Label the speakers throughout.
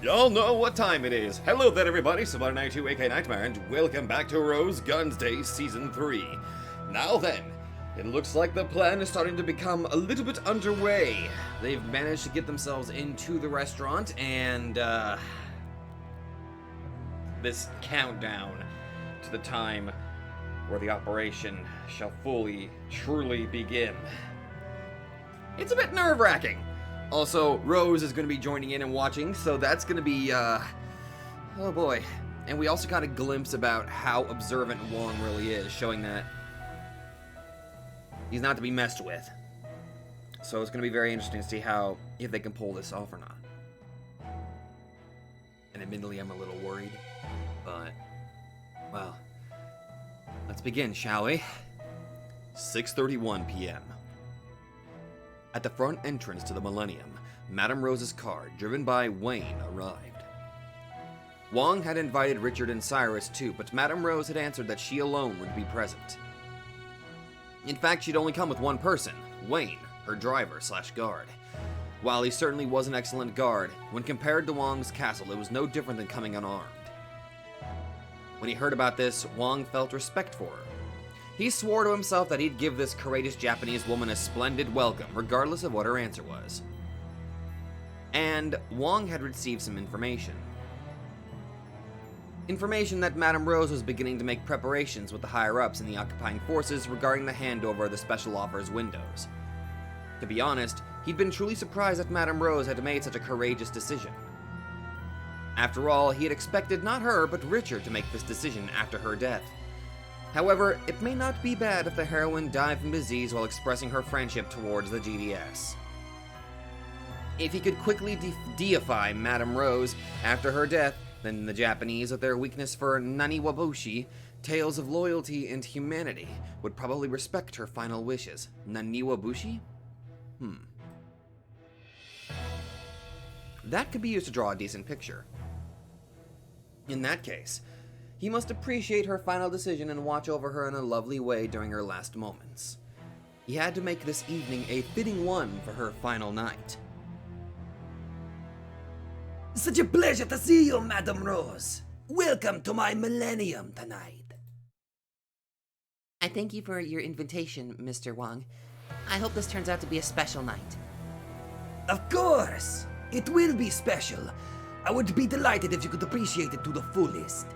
Speaker 1: Y'all know what time it is. Hello there everybody, Sublime92 aka Nightmare, and welcome back to Rose Guns Day Season 3. Now then, it looks like the plan is starting to become a little bit underway. They've managed to get themselves into the restaurant, and this countdown to the time where the operation shall fully, truly begin. It's a bit nerve-wracking. Also, Rose is going to be joining in and watching, so that's going to be, oh boy. And we also got a glimpse about how observant Wong really is, showing that he's not to be messed with. So it's going to be very interesting to see if they can pull this off or not. And admittedly, I'm a little worried, but, well, let's begin, shall we? 6:31 p.m. At the front entrance to the Millennium, Madame Rose's car, driven by Wayne, arrived. Wong had invited Richard and Cyrus too, but Madame Rose had answered that she alone would be present. In fact, she'd only come with one person, Wayne, her driver/guard. While he certainly was an excellent guard, when compared to Wong's castle, it was no different than coming unarmed. When he heard about this, Wong felt respect for her. He swore to himself that he'd give this courageous Japanese woman a splendid welcome, regardless of what her answer was. And Wong had received some information. Information that Madame Rose was beginning to make preparations with the higher-ups in the occupying forces regarding the handover of the special offers windows. To be honest, he'd been truly surprised that Madame Rose had made such a courageous decision. After all, he had expected not her, but Richard to make this decision after her death. However, it may not be bad if the heroine died from disease while expressing her friendship towards the GDS. If he could quickly deify Madame Rose after her death, then the Japanese, with their weakness for naniwabushi, tales of loyalty and humanity, would probably respect her final wishes. Naniwabushi? That could be used to draw a decent picture. In that case, he must appreciate her final decision and watch over her in a lovely way during her last moments. He had to make this evening a fitting one for her final night.
Speaker 2: Such a pleasure to see you, Madame Rose. Welcome to my millennium tonight.
Speaker 3: I thank you for your invitation, Mr. Wong. I hope this turns out to be a special night.
Speaker 2: Of course, it will be special. I would be delighted if you could appreciate it to the fullest.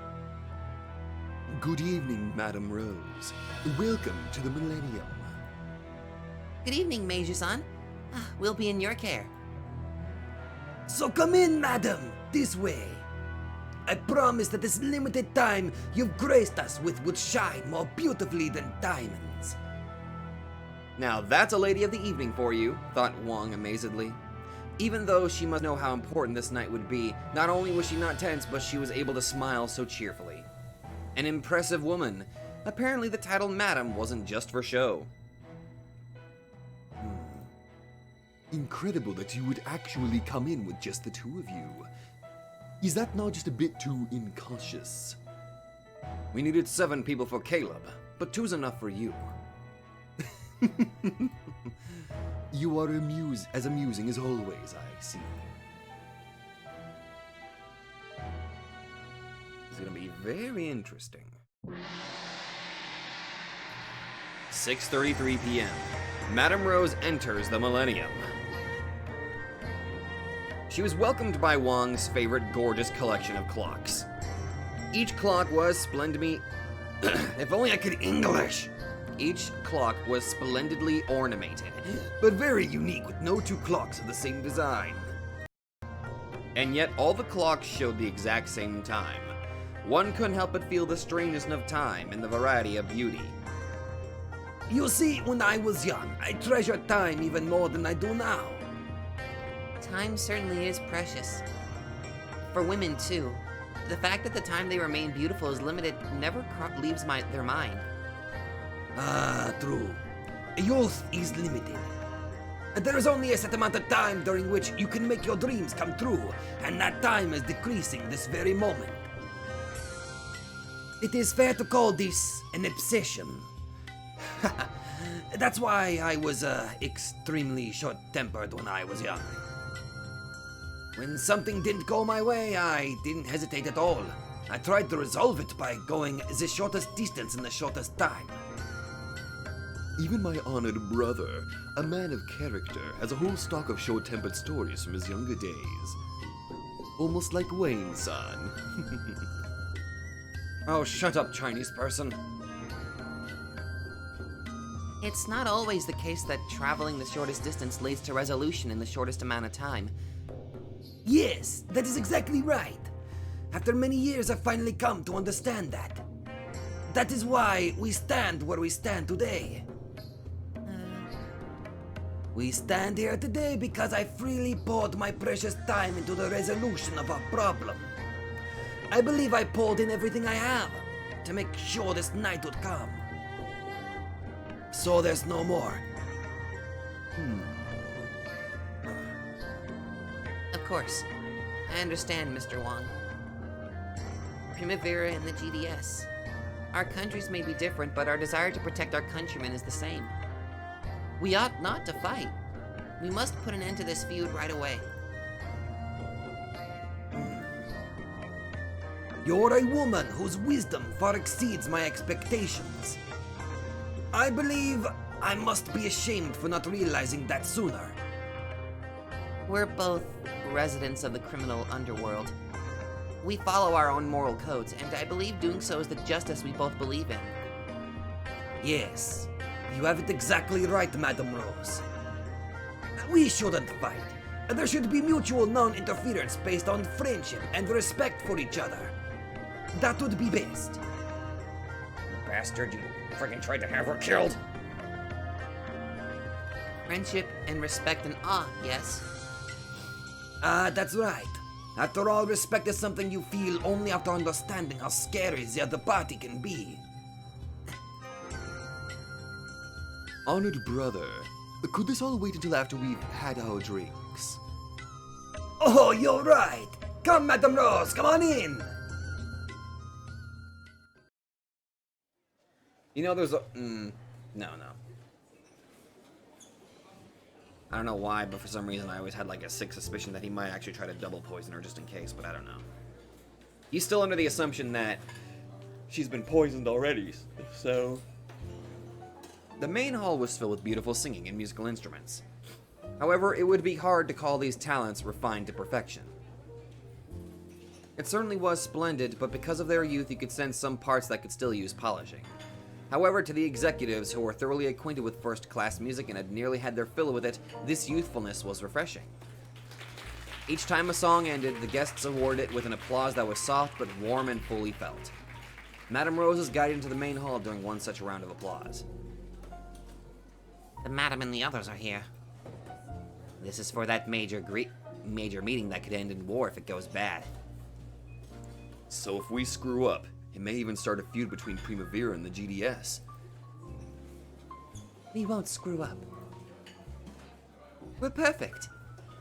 Speaker 1: Good evening, Madame Rose. Welcome to the Millennium.
Speaker 3: Good evening, Meiju-san. We'll be in your care.
Speaker 2: So come in, madam, this way. I promise that this limited time you've graced us with would shine more beautifully than diamonds.
Speaker 1: Now that's a lady of the evening for you, thought Wong amazedly. Even though she must know how important this night would be, not only was she not tense, but she was able to smile so cheerfully. An impressive woman. Apparently the title Madam wasn't just for show.
Speaker 4: Incredible that you would actually come in with just the two of you. Is that not just a bit too incautious?
Speaker 1: We needed 7 people for Caleb, but 2's enough for you.
Speaker 4: You are as amusing as always, I see.
Speaker 1: It's gonna be very interesting. 6:33 p.m. Madame Rose enters the Millennium. She was welcomed by Wong's favorite gorgeous collection of clocks. Each clock was splendidly... if only I could English! Each clock was splendidly ornamented, but very unique with no 2 clocks of the same design. And yet all the clocks showed the exact same time. One couldn't help but feel the strangeness of time and the variety of beauty.
Speaker 2: You see, when I was young, I treasured time even more than I do now.
Speaker 3: Time certainly is precious. For women, too. The fact that the time they remain beautiful is limited never leaves their mind.
Speaker 2: Ah, true. Youth is limited. There is only a set amount of time during which you can make your dreams come true, and that time is decreasing this very moment. It is fair to call this an obsession. That's why I was extremely short-tempered when I was young. When something didn't go my way, I didn't hesitate at all. I tried to resolve it by going the shortest distance in the shortest time.
Speaker 4: Even my honored brother, a man of character, has a whole stock of short-tempered stories from his younger days. Almost like Wayne-san.
Speaker 2: Oh, shut up, Chinese person.
Speaker 3: It's not always the case that traveling the shortest distance leads to resolution in the shortest amount of time.
Speaker 2: Yes, that is exactly right. After many years, I've finally come to understand that. That is why we stand where we stand today. We stand here today because I freely poured my precious time into the resolution of our problem. I believe I poured in everything I have to make sure this night would come. So there's no more.
Speaker 3: Of course. I understand, Mr. Wong. Primavera and the GDS. Our countries may be different, but our desire to protect our countrymen is the same. We ought not to fight. We must put an end to this feud right away.
Speaker 2: You're a woman whose wisdom far exceeds my expectations. I believe I must be ashamed for not realizing that sooner.
Speaker 3: We're both residents of the criminal underworld. We follow our own moral codes, and I believe doing so is the justice we both believe in.
Speaker 2: Yes, you have it exactly right, Madam Rose. We shouldn't fight. There should be mutual non-interference based on friendship and respect for each other. That would be best.
Speaker 5: Bastard, you freaking tried to have her killed.
Speaker 3: Friendship and respect and yes.
Speaker 2: That's right. After all, respect is something you feel only after understanding how scary the other party can be.
Speaker 4: Honored brother, could this all wait until after we've had our drinks?
Speaker 2: Oh, you're right. Come, Madam Rose, come on in.
Speaker 1: You know, there's a... no. I don't know why, but for some reason I always had like a sick suspicion that he might actually try to double poison her just in case, but I don't know. He's still under the assumption that she's been poisoned already, so... The main hall was filled with beautiful singing and musical instruments. However, it would be hard to call these talents refined to perfection. It certainly was splendid, but because of their youth you could sense some parts that could still use polishing. However, to the executives who were thoroughly acquainted with first-class music and had nearly had their fill with it, this youthfulness was refreshing. Each time a song ended, the guests awarded it with an applause that was soft but warm and fully felt. Madame Rose was guided into the main hall during one such round of applause.
Speaker 3: The madam and the others are here. This is for that major meeting that could end in war if it goes bad.
Speaker 4: So if we screw up, it may even start a feud between Primavera and the GDS.
Speaker 3: We won't screw up. We're perfect.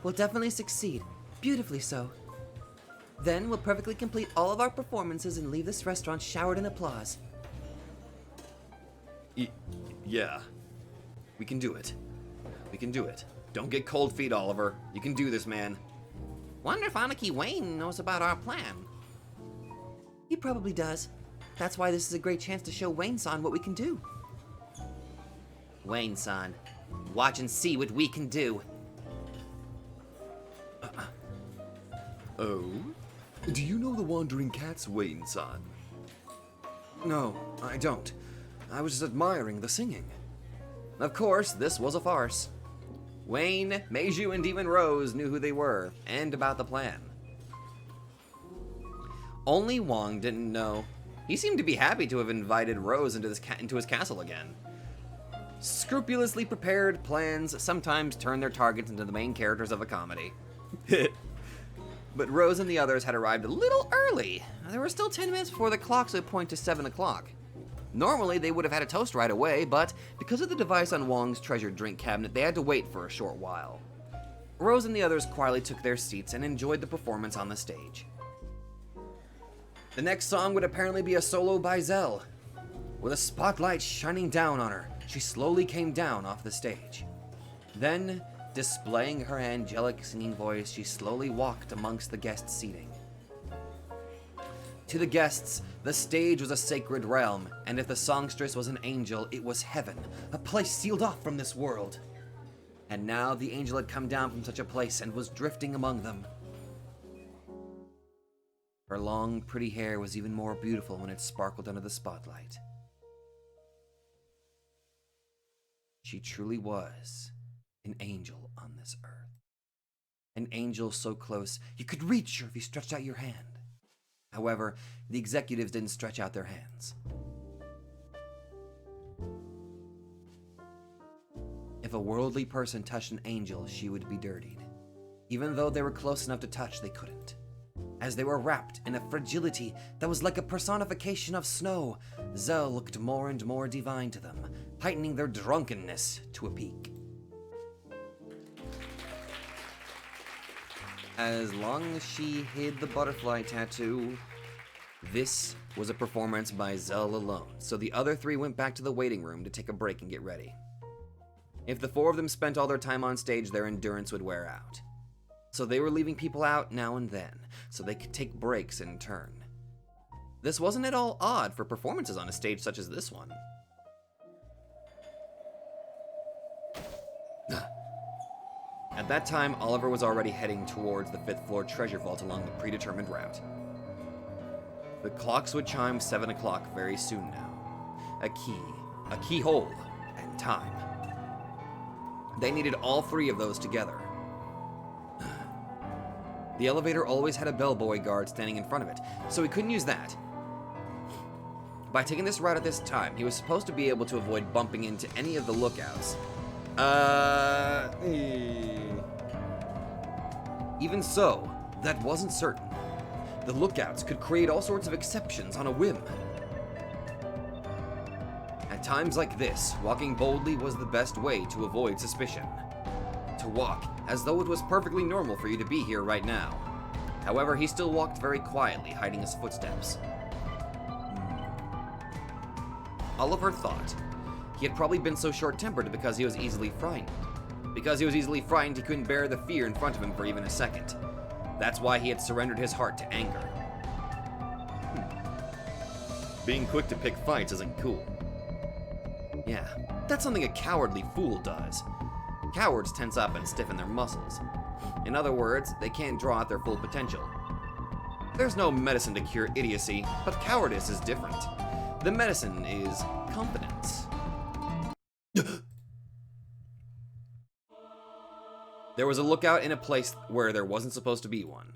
Speaker 3: We'll definitely succeed. Beautifully so. Then we'll perfectly complete all of our performances and leave this restaurant showered in applause.
Speaker 4: Yeah.
Speaker 1: We can do it. We can do it. Don't get cold feet, Oliver. You can do this, man.
Speaker 3: Wonder if Aniki Wayne knows about our plan. He probably does. That's why this is a great chance to show Wayne-san what we can do. Wayne-san, watch and see what we can do.
Speaker 4: Oh? Do you know the Wandering Cat's Wayne-san?
Speaker 1: No, I don't. I was just admiring the singing. Of course, this was a farce. Wayne, Meiju, and Demon Rose knew who they were, and about the plan. Only Wong didn't know. He seemed to be happy to have invited Rose into his castle again. Scrupulously prepared plans sometimes turn their targets into the main characters of a comedy. But Rose and the others had arrived a little early. There were still 10 minutes before the clocks would point to 7 o'clock. Normally, they would have had a toast right away, but because of the device on Wong's treasured drink cabinet, they had to wait for a short while. Rose and the others quietly took their seats and enjoyed the performance on the stage. The next song would apparently be a solo by Zell. With a spotlight shining down on her, she slowly came down off the stage. Then, Displaying her angelic singing voice, she slowly walked amongst the guest seating. To the guests, the stage was a sacred realm, and if the songstress was an angel, it was heaven, a place sealed off from this world. And now the angel had come down from such a place and was drifting among them. Her long, pretty hair was even more beautiful when it sparkled under the spotlight. She truly was an angel on this earth. An angel so close you could reach her if you stretched out your hand. However, the executives didn't stretch out their hands. If a worldly person touched an angel, she would be dirtied. Even though they were close enough to touch, they couldn't. As they were wrapped in a fragility that was like a personification of snow, Zell looked more and more divine to them, heightening their drunkenness to a peak. As long as she hid the butterfly tattoo, this was a performance by Zell alone, so the other three went back to the waiting room to take a break and get ready. If the four of them spent all their time on stage, their endurance would wear out. So they were leaving people out now and then, so they could take breaks in turn. This wasn't at all odd for performances on a stage such as this one. At that time, Oliver was already heading towards the 5th floor treasure vault along the predetermined route. The clocks would chime 7 o'clock very soon now. A keyhole, and time. They needed all three of those together. The elevator always had a bellboy guard standing in front of it, so he couldn't use that. By taking this route at this time, he was supposed to be able to avoid bumping into any of the lookouts. Even so, that wasn't certain. The lookouts could create all sorts of exceptions on a whim. At times like this, walking boldly was the best way to avoid suspicion. To walk as though it was perfectly normal for you to be here right now. However, he still walked very quietly, hiding his footsteps. Oliver thought he had probably been so short-tempered because he was easily frightened. Because he was easily frightened, he couldn't bear the fear in front of him for even a second. That's why he had surrendered his heart to anger.
Speaker 4: Being quick to pick fights isn't cool.
Speaker 1: Yeah, that's something a cowardly fool does. Cowards tense up and stiffen their muscles. In other words, they can't draw out their full potential. There's no medicine to cure idiocy, but cowardice is different. The medicine is confidence. There was a lookout in a place where there wasn't supposed to be one.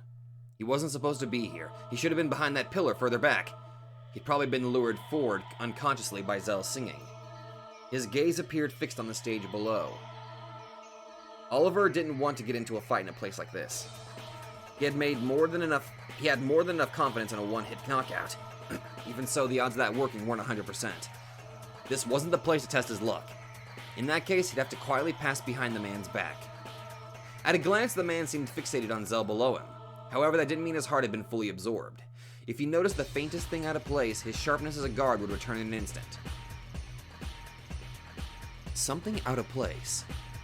Speaker 1: He wasn't supposed to be here. He should have been behind that pillar further back. He'd probably been lured forward unconsciously by Zell's singing. His gaze appeared fixed on the stage below. Oliver didn't want to get into a fight in a place like this. He had more than enough confidence in a one-hit knockout. Even so, the odds of that working weren't 100%. This wasn't the place to test his luck. In that case, he'd have to quietly pass behind the man's back. At a glance, the man seemed fixated on Zell below him. However, that didn't mean his heart had been fully absorbed. If he noticed the faintest thing out of place, his sharpness as a guard would return in an instant. Something out of place.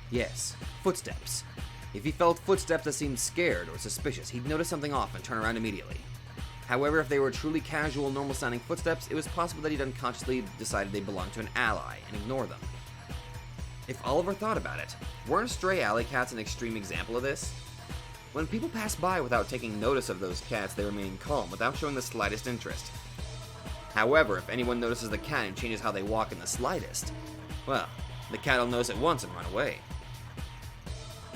Speaker 1: Yes, footsteps. If he felt footsteps that seemed scared or suspicious, he'd notice something off and turn around immediately. However, if they were truly casual, normal-sounding footsteps, it was possible that he'd unconsciously decided they belonged to an ally and ignore them. If Oliver thought about it, weren't stray alley cats an extreme example of this? When people pass by without taking notice of those cats, they remain calm without showing the slightest interest. However, if anyone notices the cat and changes how they walk in the slightest, well, the cat will notice it once and run away.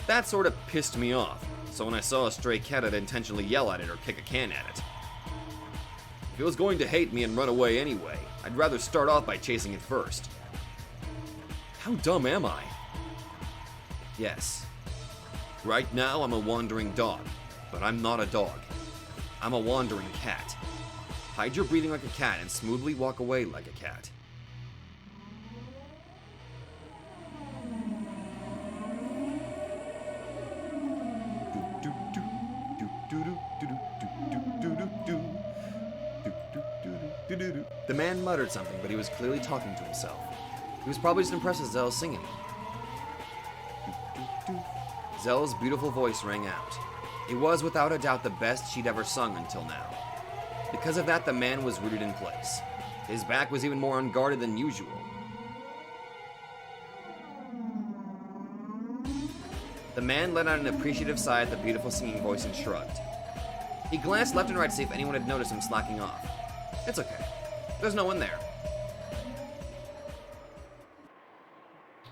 Speaker 1: That sort of pissed me off, so when I saw a stray cat, I'd intentionally yell at it or kick a can at it. If it was going to hate me and run away anyway, I'd rather start off by chasing it first. How dumb am I? Yes. Right now, I'm a wandering dog, but I'm not a dog. I'm a wandering cat. Hide your breathing like a cat and smoothly walk away like a cat. The man muttered something, but he was clearly talking to himself. He was probably just impressed with Zell's singing. Zell's beautiful voice rang out. It was without a doubt the best she'd ever sung until now. Because of that, the man was rooted in place. His back was even more unguarded than usual. The man let out an appreciative sigh at the beautiful singing voice and shrugged. He glanced left and right to see if anyone had noticed him slacking off. It's okay. There's no one there.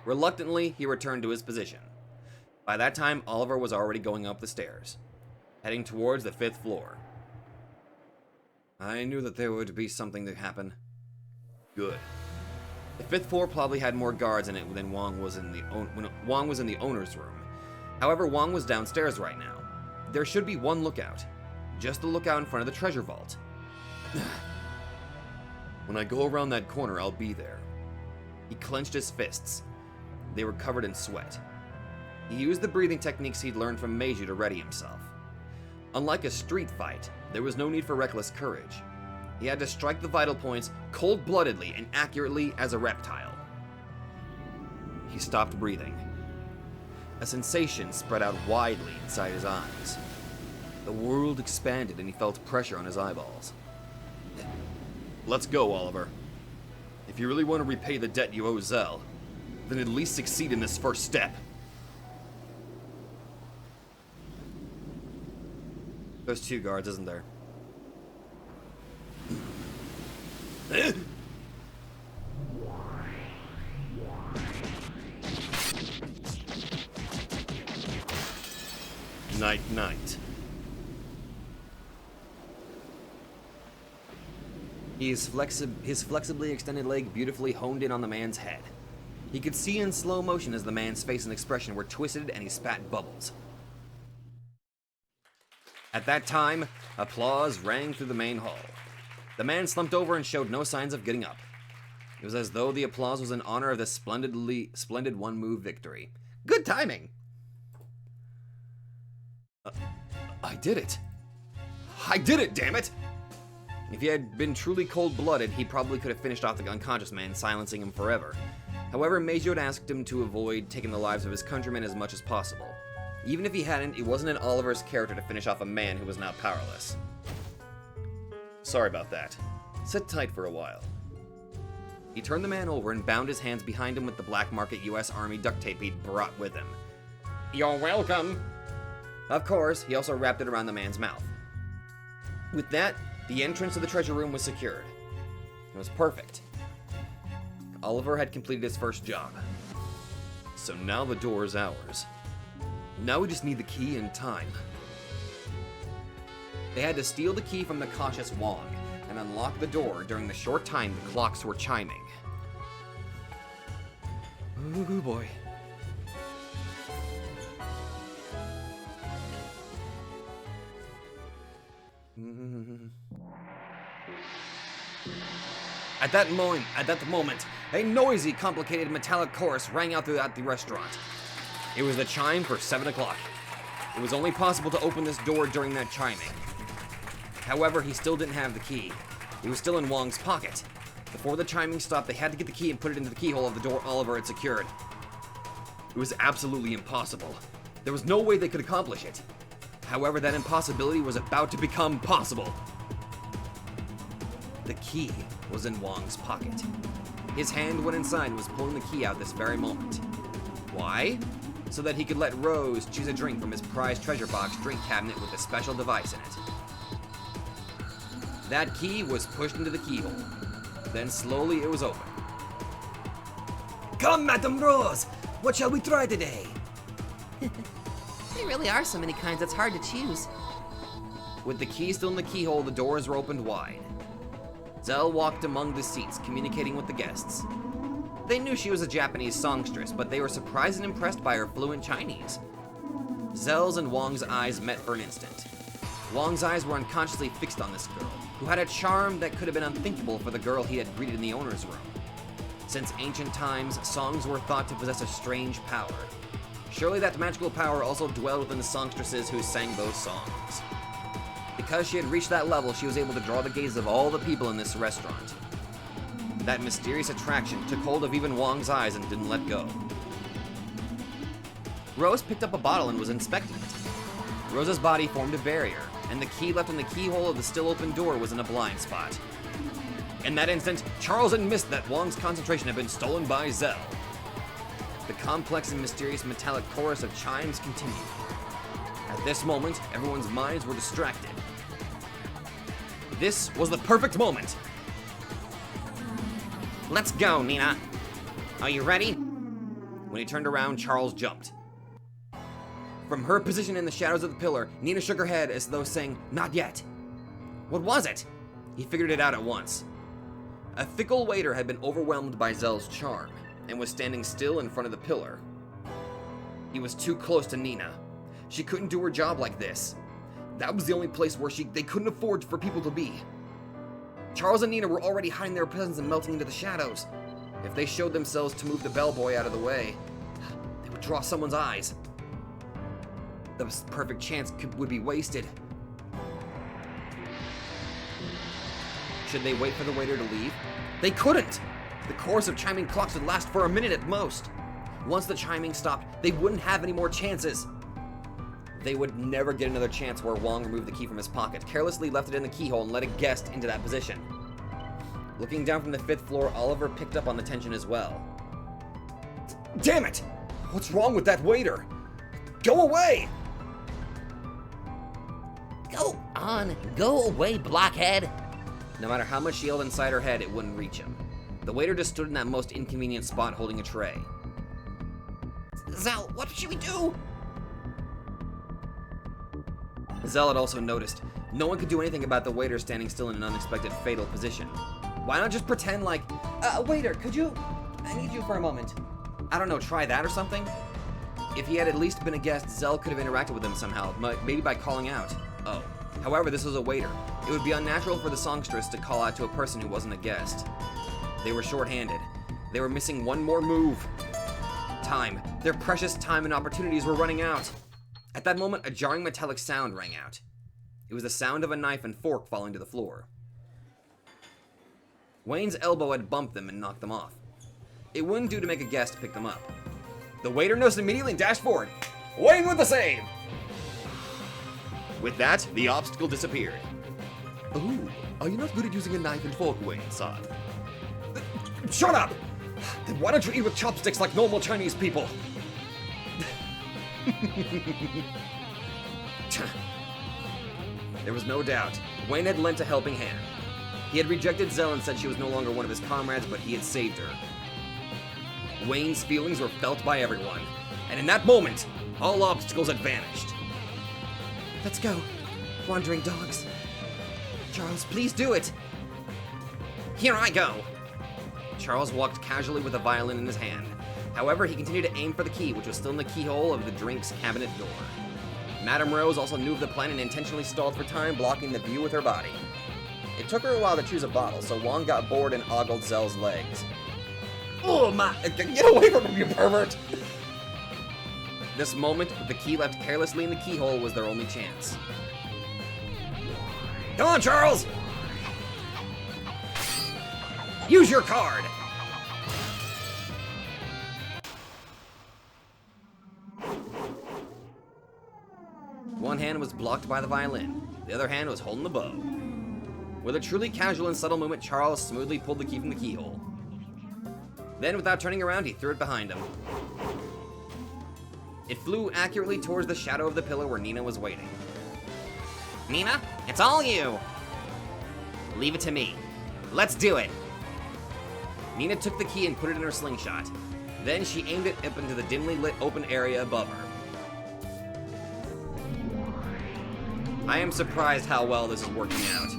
Speaker 1: Reluctantly, he returned to his position. By that time, Oliver was already going up the stairs, heading towards the 5th floor. I knew that there would be something to happen. Good. The 5th floor probably had more guards in it than Wong was in when Wong was in the owner's room. However, Wong was downstairs right now. There should be one lookout. Just the lookout in front of the treasure vault. When I go around that corner, I'll be there. He clenched his fists. They were covered in sweat. He used the breathing techniques he'd learned from Meiju to ready himself. Unlike a street fight, there was no need for reckless courage. He had to strike the vital points cold-bloodedly and accurately as a reptile. He stopped breathing. A sensation spread out widely inside his eyes. The world expanded and he felt pressure on his eyeballs. Let's go, Oliver. If you really want to repay the debt you owe Zell, then at least succeed in this first step. There's 2 guards, isn't there? Night, night. His flexibly extended leg beautifully honed in on the man's head. He could see in slow motion as the man's face and expression were twisted and he spat bubbles. At that time, applause rang through the main hall. The man slumped over and showed no signs of getting up. It was as though the applause was in honor of this splendid one-move victory. Good timing! I did it! I did it, damn it! If he had been truly cold-blooded, he probably could have finished off the unconscious man, silencing him forever. However, Meiju had asked him to avoid taking the lives of his countrymen as much as possible. Even if he hadn't, it wasn't in Oliver's character to finish off a man who was now powerless. Sorry about that. Sit tight for a while. He turned the man over and bound his hands behind him with the black market US Army duct tape he'd brought with him. You're welcome! Of course, he also wrapped it around the man's mouth. With that, the entrance to the treasure room was secured. It was perfect. Oliver had completed his first job. So now the door is ours. Now we just need the key and time. They had to steal the key from the cautious Wong and unlock the door during the short time the clocks were chiming. Ooh boy. At that moment, a noisy, complicated metallic chorus rang out throughout the restaurant. It was the chime for 7 o'clock. It was only possible to open this door during that chiming. However, he still didn't have the key. It was still in Wong's pocket. Before the chiming stopped, they had to get the key and put it into the keyhole of the door Oliver had secured. It was absolutely impossible. There was no way they could accomplish it. However, that impossibility was about to become possible. The key was in Wong's pocket. His hand went inside and was pulling the key out this very moment. Why? So that he could let Rose choose a drink from his prized treasure box drink cabinet with a special device in it. That key was pushed into the keyhole. Then slowly it was open.
Speaker 2: Come, Madame Rose! What shall we try today?
Speaker 3: There really are so many kinds, it's hard to choose.
Speaker 1: With the key still in the keyhole, the doors were opened wide. Zell walked among the seats, communicating with the guests. They knew she was a Japanese songstress, but they were surprised and impressed by her fluent Chinese. Zell's and Wong's eyes met for an instant. Wong's eyes were unconsciously fixed on this girl, who had a charm that could have been unthinkable for the girl he had greeted in the owner's room. Since ancient times, songs were thought to possess a strange power. Surely that magical power also dwelled within the songstresses who sang those songs. Because she had reached that level, she was able to draw the gaze of all the people in this restaurant. That mysterious attraction took hold of even Wong's eyes and didn't let go. Rose picked up a bottle and was inspecting it. Rose's body formed a barrier, and the key left in the keyhole of the still open door was in a blind spot. In that instant, Charles had missed that Wong's concentration had been stolen by Zell. The complex and mysterious metallic chorus of chimes continued. At this moment, everyone's minds were distracted. This was the perfect moment.
Speaker 3: Let's go, Nina. Are you ready?
Speaker 1: When he turned around, Charles jumped. From her position in the shadows of the pillar, Nina shook her head as though saying, "Not yet." What was it? He figured it out at once. A fickle waiter had been overwhelmed by Zell's charm and was standing still in front of the pillar. He was too close to Nina. She couldn't do her job like this. That was the only place where they couldn't afford for people to be. Charles and Nina were already hiding their presence and melting into the shadows. If they showed themselves to move the bellboy out of the way, they would draw someone's eyes. The perfect chance would be wasted. Should they wait for the waiter to leave? They couldn't! The chorus of chiming clocks would last for a minute at most. Once the chiming stopped, they wouldn't have any more chances. They would never get another chance where Wong removed the key from his pocket, carelessly left it in the keyhole, and let a guest into that position. Looking down from the 5th floor, Oliver picked up on the tension as well. Damn it! What's wrong with that waiter? Go away!
Speaker 3: Go on, go away, blockhead.
Speaker 1: No matter how much she yelled inside her head, it wouldn't reach him. The waiter just stood in that most inconvenient spot holding a tray.
Speaker 3: Zell, what should we do?
Speaker 1: Zell had also noticed. No one could do anything about the waiter standing still in an unexpected fatal position. Why not just pretend like, waiter, could you? I need you for a moment. I don't know, try that or something? If he had at least been a guest, Zell could have interacted with him somehow, maybe by calling out. Oh. However, this was a waiter. It would be unnatural for the songstress to call out to a person who wasn't a guest. They were short-handed. They were missing one more move. Time. Their precious time and opportunities were running out. At that moment, a jarring metallic sound rang out. It was the sound of a knife and fork falling to the floor. Wayne's elbow had bumped them and knocked them off. It wouldn't do to make a guest pick them up. The waiter noticed immediately and dashed forward. Wayne with the save! With that, the obstacle disappeared.
Speaker 4: Oh, are you not good at using a knife and fork, Wayne-san?
Speaker 1: Shut up! Then why don't you eat with chopsticks like normal Chinese people? There was no doubt. Wayne had lent a helping hand. He had rejected Zell and said she was no longer one of his comrades, but he had saved her. Wayne's feelings were felt by everyone, and in that moment, all obstacles had vanished. Let's go, wandering dogs. Charles, please do it.
Speaker 3: Here I go.
Speaker 1: Charles walked casually with a violin in his hand. However, he continued to aim for the key, which was still in the keyhole of the drinks cabinet door. Madame Rose also knew of the plan and intentionally stalled for time, blocking the view with her body. It took her a while to choose a bottle, so Wong got bored and ogled Zell's legs. Oh my, get away from him, you pervert! This moment, with the key left carelessly in the keyhole, was their only chance. Come on, Charles! Use your card! One hand was blocked by the violin. The other hand was holding the bow. With a truly casual and subtle movement, Charles smoothly pulled the key from the keyhole. Then, without turning around, he threw it behind him. It flew accurately towards the shadow of the pillar where Nina was waiting.
Speaker 3: Nina, it's all you.
Speaker 1: Leave it to me. Let's do it. Nina took the key and put it in her slingshot. Then she aimed it up into the dimly lit open area above her. I am surprised how well this is working out.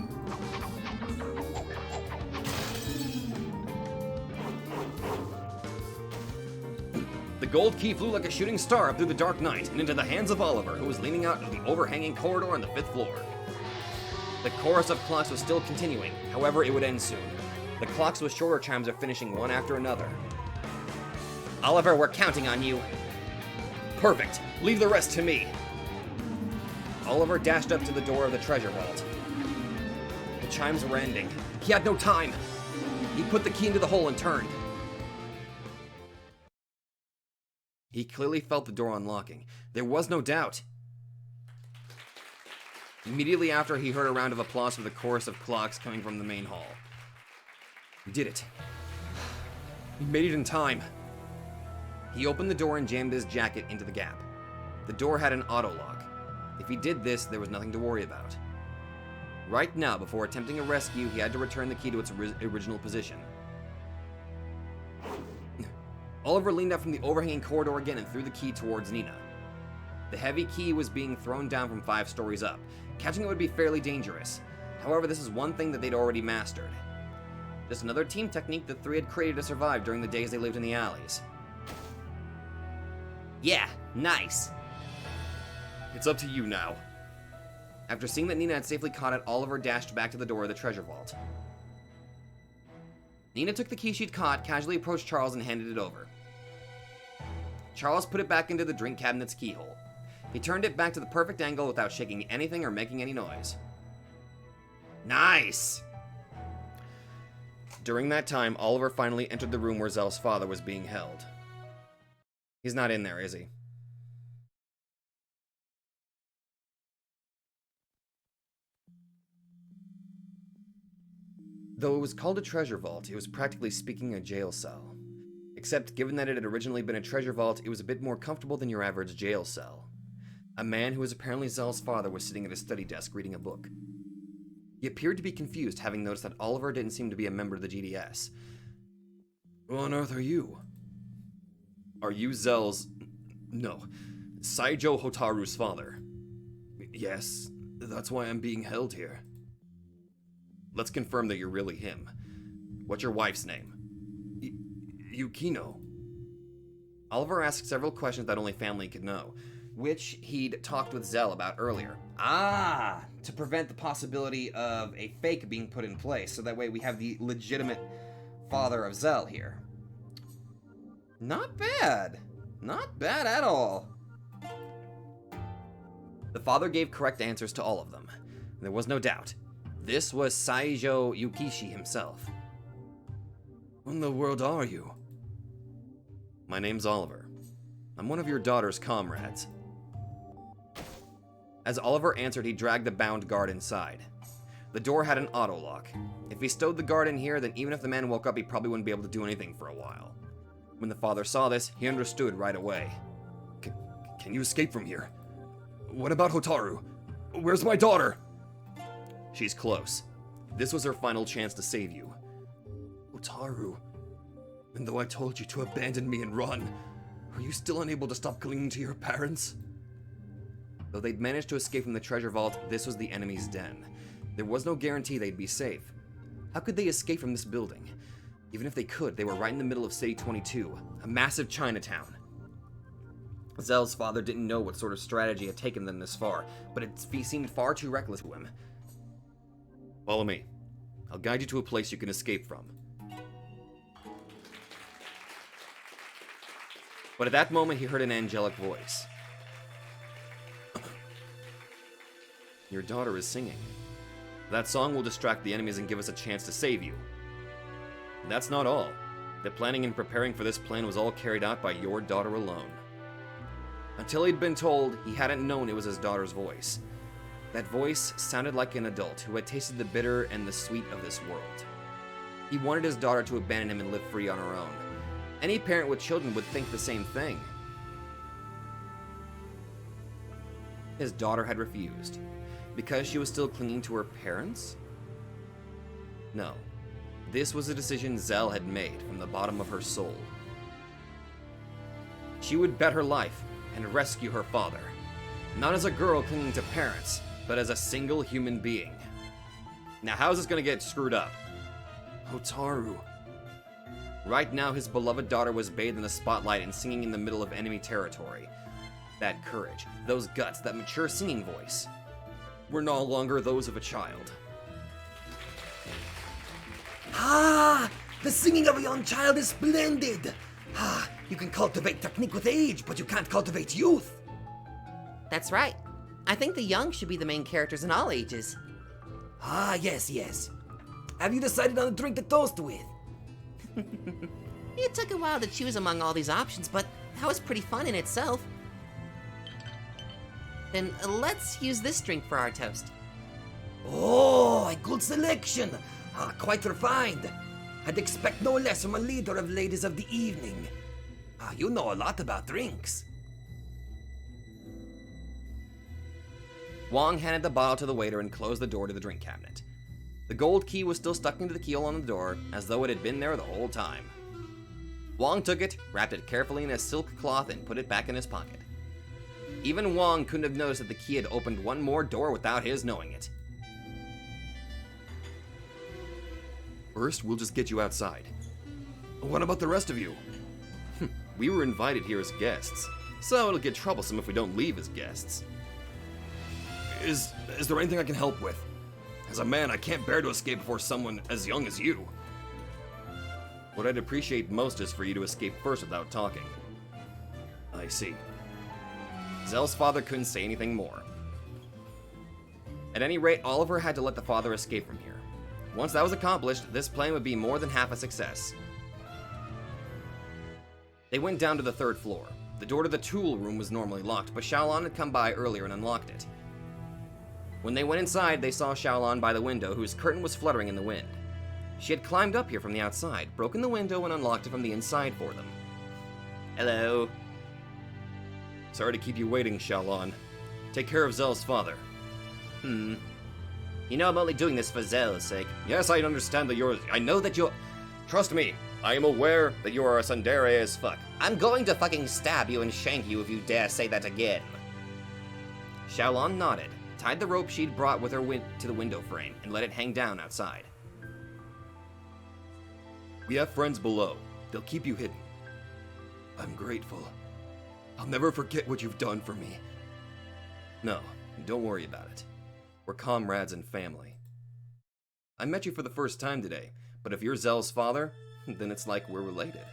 Speaker 1: The gold key flew like a shooting star up through the dark night and into the hands of Oliver, who was leaning out of the overhanging corridor on the 5th floor. The chorus of clocks was still continuing, however, it would end soon. The clocks with shorter chimes are finishing one after another. Oliver, we're counting on you. Perfect. Leave the rest to me. Oliver dashed up to the door of the treasure vault. The chimes were ending. He had no time. He put the key into the hole and turned. He clearly felt the door unlocking. There was no doubt. Immediately after, he heard a round of applause for the chorus of clocks coming from the main hall. He did it. He made it in time. He opened the door and jammed his jacket into the gap. The door had an auto lock. If he did this, there was nothing to worry about. Right now, before attempting a rescue, he had to return the key to its original position. Oliver leaned up from the overhanging corridor again and threw the key towards Nina. The heavy key was being thrown down from 5 stories up. Catching it would be fairly dangerous. However, this is one thing that they'd already mastered. Just another team technique the three had created to survive during the days they lived in the alleys.
Speaker 3: Yeah, nice.
Speaker 1: It's up to you now. After seeing that Nina had safely caught it, Oliver dashed back to the door of the treasure vault. Nina took the key she'd caught, casually approached Charles, and handed it over. Charles put it back into the drink cabinet's keyhole. He turned it back to the perfect angle without shaking anything or making any noise. Nice! During that time, Oliver finally entered the room where Zell's father was being held. He's not in there, is he? Though it was called a treasure vault, it was practically speaking a jail cell. Except, given that it had originally been a treasure vault, it was a bit more comfortable than your average jail cell. A man who was apparently Zell's father was sitting at a study desk reading a book. He appeared to be confused, having noticed that Oliver didn't seem to be a member of the GDS. Who on earth are you? Are you Zell's... No, Saijo Hotaru's father? Yes, that's why I'm being held here. Let's confirm that you're really him. What's your wife's name? Yukino. Oliver asked several questions that only family could know, which he'd talked with Zell about earlier. Ah, to prevent the possibility of a fake being put in place, so that way we have the legitimate father of Zell here. Not bad. Not bad at all. The father gave correct answers to all of them. There was no doubt. This was Saijo Yukishi himself. Who in the world are you? My name's Oliver. I'm one of your daughter's comrades. As Oliver answered, he dragged the bound guard inside. The door had an auto lock. If he stowed the guard in here, then even if the man woke up, he probably wouldn't be able to do anything for a while. When the father saw this, he understood right away. Can you escape from here? What about Hotaru? Where's my daughter? She's close. This was her final chance to save you. Hotaru, and though I told you to abandon me and run, are you still unable to stop clinging to your parents? Though they'd managed to escape from the treasure vault, this was the enemy's den. There was no guarantee they'd be safe. How could they escape from this building? Even if they could, they were right in the middle of City 22, a massive Chinatown. Zell's father didn't know what sort of strategy had taken them this far, but it seemed far too reckless to him. Follow me. I'll guide you to a place you can escape from. But at that moment, he heard an angelic voice. Your daughter is singing. That song will distract the enemies and give us a chance to save you. And that's not all. The planning and preparing for this plan was all carried out by your daughter alone. Until he'd been told, he hadn't known it was his daughter's voice. That voice sounded like an adult who had tasted the bitter and the sweet of this world. He wanted his daughter to abandon him and live free on her own. Any parent with children would think the same thing. His daughter had refused. Because she was still clinging to her parents? No. This was a decision Zell had made from the bottom of her soul. She would bet her life and rescue her father. Not as a girl clinging to parents, but as a single human being. Now how's this gonna get screwed up? Hotaru. Right now his beloved daughter was bathed in the spotlight and singing in the middle of enemy territory. That courage, those guts, that mature singing voice were no longer those of a child.
Speaker 2: Ah! The singing of a young child is splendid! Ah, you can cultivate technique with age, but you can't cultivate youth!
Speaker 3: That's right. I think the young should be the main characters in all ages.
Speaker 2: Ah, yes, yes. Have you decided on a drink to toast with?
Speaker 3: It took a while to choose among all these options, but That was pretty fun in itself. Then let's use this drink for our toast.
Speaker 2: Oh, a good selection. Quite refined. I'd expect no less from a leader of ladies of the evening. You know a lot about drinks.
Speaker 1: Wong handed the bottle to the waiter and closed the door to the drink cabinet. The gold key was still stuck into the keyhole on the door, as though it had been there the whole time. Wong took it, wrapped it carefully in a silk cloth, and put it back in his pocket. Even Wong couldn't have noticed that the key had opened one more door without his knowing it.
Speaker 4: First, we'll just get you outside. What about the rest of you? We were invited here as guests, so it'll get troublesome if we don't leave as guests. Is there anything I can help with? As a man, I can't bear to escape before someone as young as you. What I'd appreciate most is for you to escape first without talking. I see.
Speaker 1: Zell's father couldn't say anything more. At any rate, Oliver had to let the father escape from here. Once that was accomplished, this plan would be more than half a success. They went down to the 3rd floor. The door to the tool room was normally locked, but Xiaolan had come by earlier and unlocked it. When they went inside, they saw Xiaolan by the window, whose curtain was fluttering in the wind. She had climbed up here from the outside, broken the window, and unlocked it from the inside for them. Hello.
Speaker 4: Sorry to keep you waiting, Xiaolan. Take care of Zell's father.
Speaker 1: You know I'm only doing this for Zell's sake.
Speaker 4: Yes, I understand that I know that you're... Trust me, I am aware that you are a tsundere as fuck.
Speaker 1: I'm going to fucking stab you and shank you if you dare say that again. Xiaolan nodded, tied the rope she'd brought with her to the window frame, and let it hang down outside.
Speaker 4: We have friends below. They'll keep you hidden. I'm grateful. I'll never forget what you've done for me. No, don't worry about it. We're comrades and family. I met you for the first time today, but if you're Zell's father, then it's like we're related.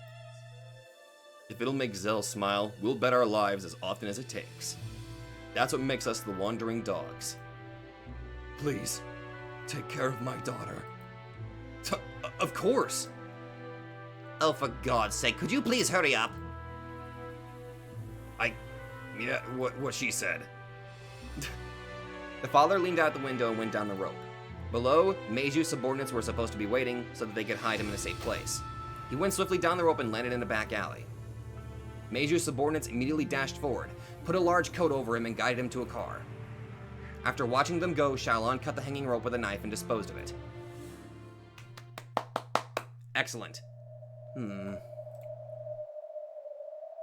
Speaker 4: If it'll make Zell smile, we'll bet our lives as often as it takes. That's what makes us the Wandering Dogs. Please, take care of my daughter. Of course!
Speaker 3: Oh, for God's sake, could you please hurry up?
Speaker 4: Yeah, what she said.
Speaker 1: The father leaned out the window and went down the rope. Below, Meiju's subordinates were supposed to be waiting so that they could hide him in a safe place. He went swiftly down the rope and landed in a back alley. Meiju's subordinates immediately dashed forward, put a large coat over him, and guided him to a car. After watching them go, Xiaolan cut the hanging rope with a knife and disposed of it. Excellent.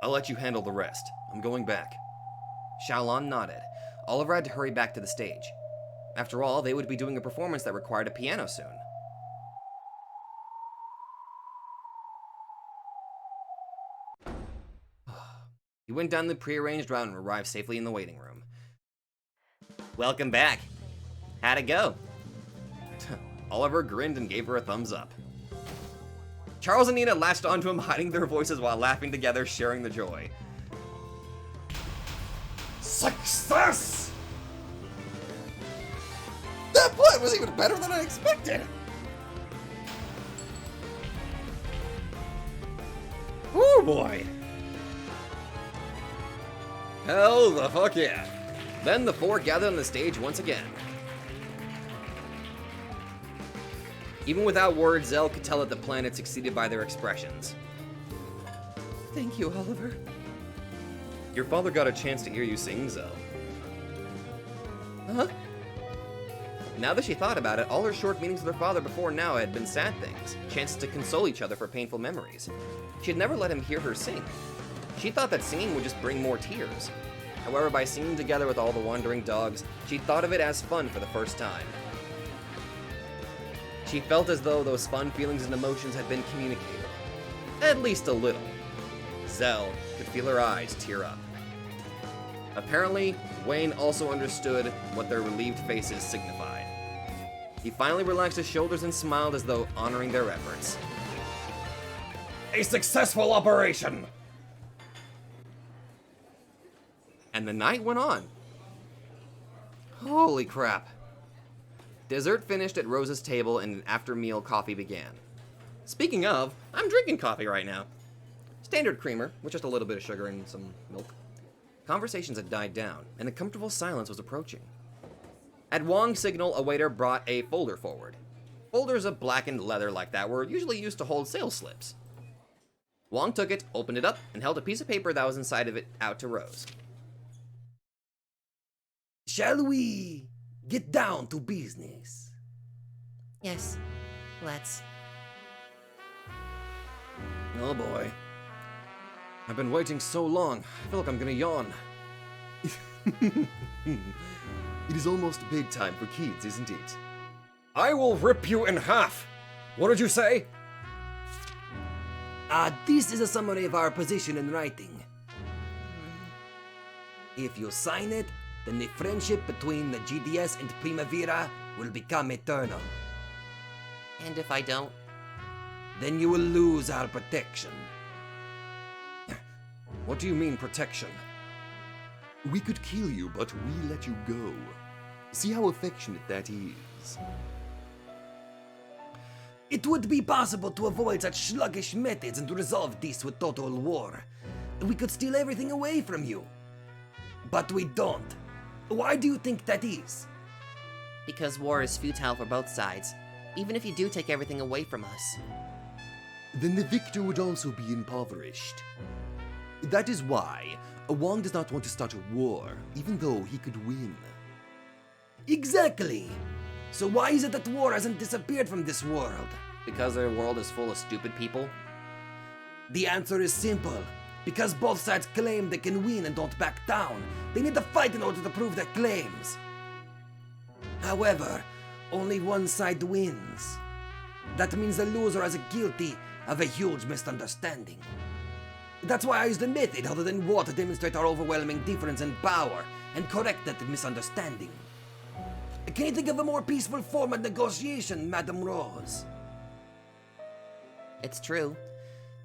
Speaker 4: I'll let you handle the rest. I'm going back.
Speaker 1: Xiaolan nodded. Oliver had to hurry back to the stage. After all, they would be doing a performance that required a piano soon. He went down the prearranged route and arrived safely in the waiting room. Welcome back. How'd it go?
Speaker 4: Oliver grinned and gave her a thumbs up.
Speaker 1: Charles and Nina latched onto him, hiding their voices while laughing together, sharing the joy.
Speaker 2: Success! That plan was even better than I expected.
Speaker 1: Oh boy. Hell the fuck yeah. Then the four gathered on the stage once again. Even without words, Zell could tell that the plan had succeeded by their expressions. Thank you, Oliver.
Speaker 4: Your father got a chance to hear you sing, Zell.
Speaker 1: Huh? Now that she thought about it, all her short meetings with her father before now had been sad things, chances to console each other for painful memories. She had never let him hear her sing. She thought that singing would just bring more tears. However, by singing together with all the wandering dogs, she thought of it as fun for the first time. She felt as though those fun feelings and emotions had been communicated. At least a little. Zell could feel her eyes tear up. Apparently, Wayne also understood what their relieved faces signified. He finally relaxed his shoulders and smiled as though honoring their efforts.
Speaker 2: A successful operation!
Speaker 1: And the night went on. Holy crap. Dessert finished at Rose's table and an after-meal coffee began. Speaking of, I'm drinking coffee right now. Standard creamer, with just a little bit of sugar and some milk. Conversations had died down, and a comfortable silence was approaching. At Wong's signal, a waiter brought a folder forward. Folders of blackened leather like that were usually used to hold sales slips. Wong took it, opened it up, and held a piece of paper that was inside of it out to Rose.
Speaker 2: Shall we get down to business?
Speaker 3: Yes, let's.
Speaker 1: Oh boy. I've been waiting so long, I feel like I'm gonna yawn. It is almost bedtime for kids, isn't it?
Speaker 5: I will rip you in half. What did you say?
Speaker 2: This is a summary of our position in writing. If you sign it, then the friendship between the GDS and Primavera will become eternal.
Speaker 3: And if I don't?
Speaker 2: Then you will lose our protection.
Speaker 1: What do you mean, protection? We could kill you, but we let you go. See how affectionate that is.
Speaker 2: It would be possible to avoid such sluggish methods and to resolve this with total war. We could steal everything away from you. But we don't. Why do you think that is?
Speaker 3: Because war is futile for both sides, even if you do take everything away from us.
Speaker 1: Then the victor would also be impoverished. That is why Wong does not want to start a war, even though he could win.
Speaker 2: Exactly! So why is it that war hasn't disappeared from this world?
Speaker 1: Because their world is full of stupid people?
Speaker 2: The answer is simple. Because both sides claim they can win and don't back down. They need to fight in order to prove their claims. However, only one side wins. That means the loser is guilty of a huge misunderstanding. That's why I used a method other than war to demonstrate our overwhelming difference in power and correct that misunderstanding. Can you think of a more peaceful form of negotiation, Madame Rose?
Speaker 3: It's true.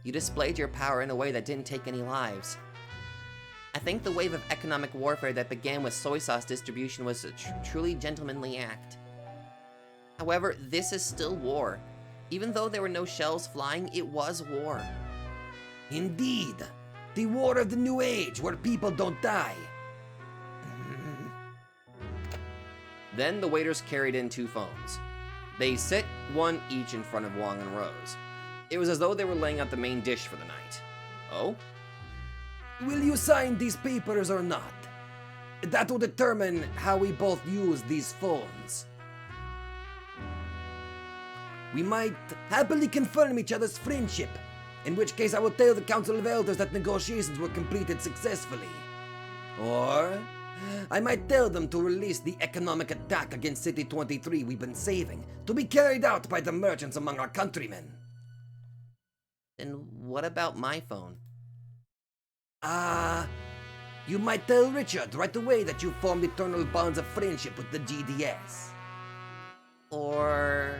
Speaker 3: You displayed your power in a way that didn't take any lives. I think the wave of economic warfare that began with soy sauce distribution was a truly gentlemanly act. However, this is still war. Even though there were no shells flying, it was war.
Speaker 2: Indeed. The war of the new age, where people don't die.
Speaker 1: Then the waiters carried in 2 phones. They sit one each in front of Wong and Rose. It was as though they were laying out the main dish for the night. Oh?
Speaker 2: Will you sign these papers or not? That will determine how we both use these phones. We might happily confirm each other's friendship, in which case I will tell the Council of Elders that negotiations were completed successfully. Or I might tell them to release the economic attack against City 23 we've been saving, to be carried out by the merchants among our countrymen.
Speaker 3: Then what about my phone?
Speaker 2: You might tell Richard right away that you formed eternal bonds of friendship with the GDS.
Speaker 3: Or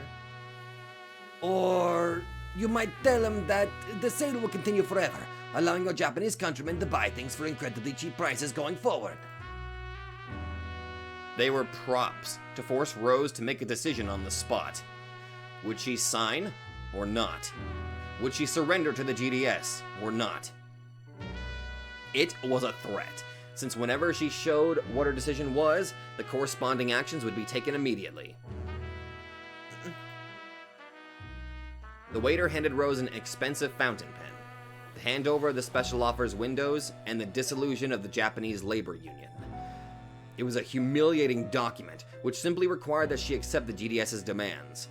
Speaker 2: you might tell him that the sale will continue forever, allowing your Japanese countrymen to buy things for incredibly cheap prices going forward.
Speaker 1: They were props to force Rose to make a decision on the spot. Would she sign or not? Would she surrender to the GDS or not? It was a threat, since whenever she showed what her decision was, the corresponding actions would be taken immediately. The waiter handed Rose an expensive fountain pen, the handover of the special offers windows, and the dissolution of the Japanese labor union. It was a humiliating document, which simply required that she accept the GDS's demands.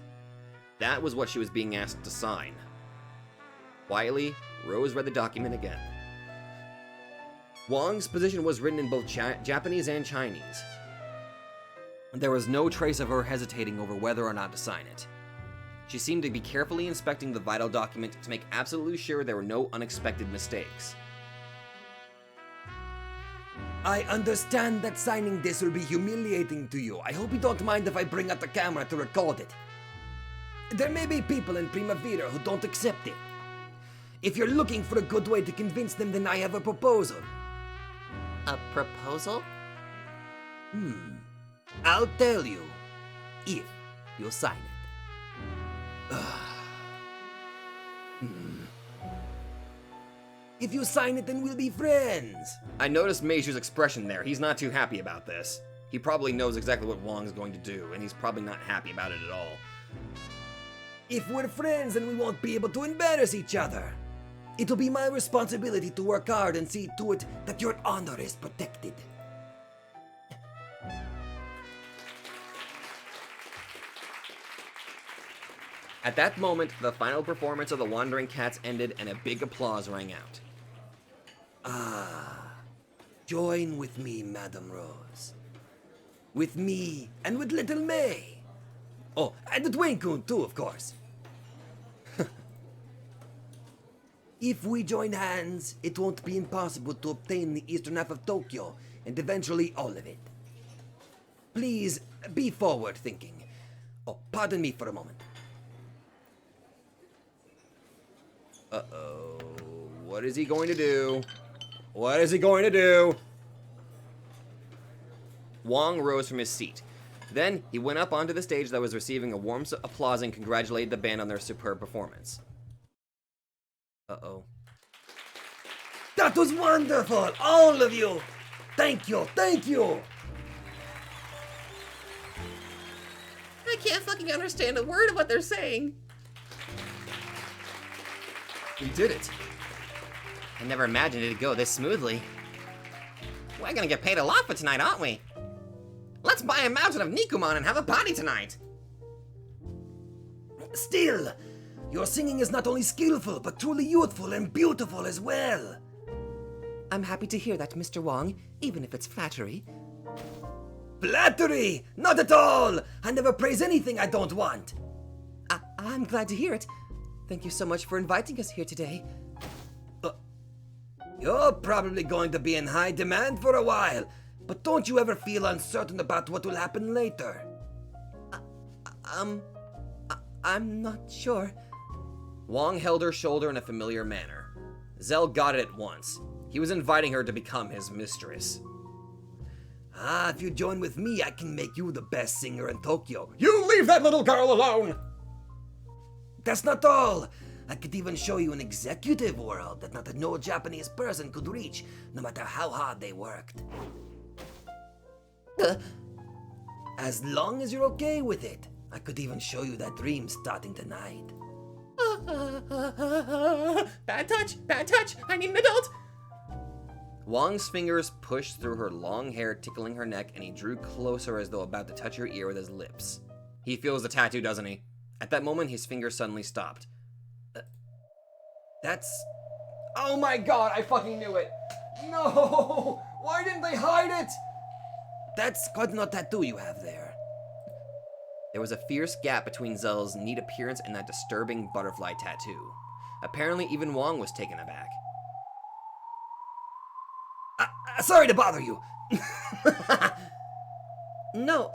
Speaker 1: That was what she was being asked to sign. Quietly, Rose read the document again. Wong's position was written in both Japanese and Chinese. There was no trace of her hesitating over whether or not to sign it. She seemed to be carefully inspecting the vital document to make absolutely sure there were no unexpected mistakes.
Speaker 2: I understand that signing this will be humiliating to you. I hope you don't mind if I bring out the camera to record it. There may be people in Primavera who don't accept it. If you're looking for a good way to convince them, then I have a proposal.
Speaker 3: a proposal?
Speaker 2: I'll tell you, if you sign it. If you sign it, then we'll be friends.
Speaker 1: I noticed Meishu's expression there. He's not too happy about this. He probably knows exactly what Wong's going to do, and he's probably not happy about it at all.
Speaker 2: If we're friends, then we won't be able to embarrass each other. It'll be my responsibility to work hard and see to it that your honor is protected.
Speaker 1: At that moment, the final performance of the Wandering Cats ended and a big applause rang out.
Speaker 2: Join with me, Madame Rose. With me and with little May. Oh, and the Twain-kun too, of course. If we join hands, it won't be impossible to obtain the eastern half of Tokyo, and eventually all of it. Please, be forward-thinking. Oh, pardon me for a moment.
Speaker 1: Uh-oh. What is he going to do? What is he going to do? Wong rose from his seat. Then, he went up onto the stage that was receiving a warm applause and congratulated the band on their superb performance. Uh-oh.
Speaker 2: That was wonderful! All of you! Thank you! Thank you!
Speaker 3: I can't fucking understand a word of what they're saying.
Speaker 1: We did it.
Speaker 3: I never imagined it'd go this smoothly. We're gonna get paid a lot for tonight, aren't we? Let's buy a mountain of Nikuman and have a party tonight.
Speaker 2: Still, your singing is not only skillful, but truly youthful and beautiful as well.
Speaker 3: I'm happy to hear that, Mr. Wong, even if it's flattery.
Speaker 2: Flattery! Not at all! I never praise anything I don't want.
Speaker 3: I'm glad to hear it. Thank you so much for inviting us here today.
Speaker 2: You're probably going to be in high demand for a while, but don't you ever feel uncertain about what will happen later?
Speaker 3: I'm not sure.
Speaker 1: Wong held her shoulder in a familiar manner. Zell got it at once. He was inviting her to become his mistress.
Speaker 2: If you join with me, I can make you the best singer in Tokyo.
Speaker 1: You leave that little girl alone!
Speaker 2: That's not all. I could even show you an executive world that no Japanese person could reach, no matter how hard they worked. As long as you're okay with it, I could even show you that dream starting tonight.
Speaker 3: Bad touch, I need an adult.
Speaker 1: Wong's fingers pushed through her long hair, tickling her neck, and he drew closer as though about to touch her ear with his lips. He feels the tattoo, doesn't he? At that moment, his fingers suddenly stopped.
Speaker 2: That's...
Speaker 1: Oh my god, I fucking knew it! No! Why didn't they hide it?
Speaker 2: That's quite not tattoo you have there.
Speaker 1: There was a fierce gap between Zell's neat appearance and that disturbing butterfly tattoo. Apparently, even Wong was taken aback.
Speaker 2: Sorry to bother you.
Speaker 3: No,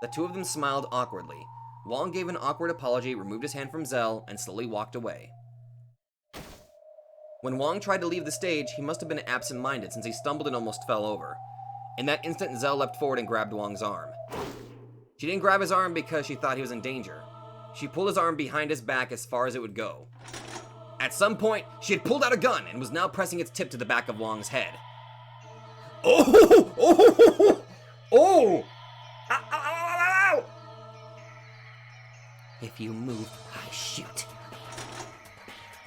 Speaker 1: The two of them smiled awkwardly. Wong gave an awkward apology, removed his hand from Zell, and slowly walked away. When Wong tried to leave the stage, he must have been absent-minded since he stumbled and almost fell over. In that instant, Zell leapt forward and grabbed Wong's arm. She didn't grab his arm because she thought he was in danger. She pulled his arm behind his back as far as it would go. At some point, she had pulled out a gun and was now pressing its tip to the back of Wong's head.
Speaker 2: Oh! Oh! Oh! Ow, ow, ow, ow.
Speaker 3: if you move, I shoot.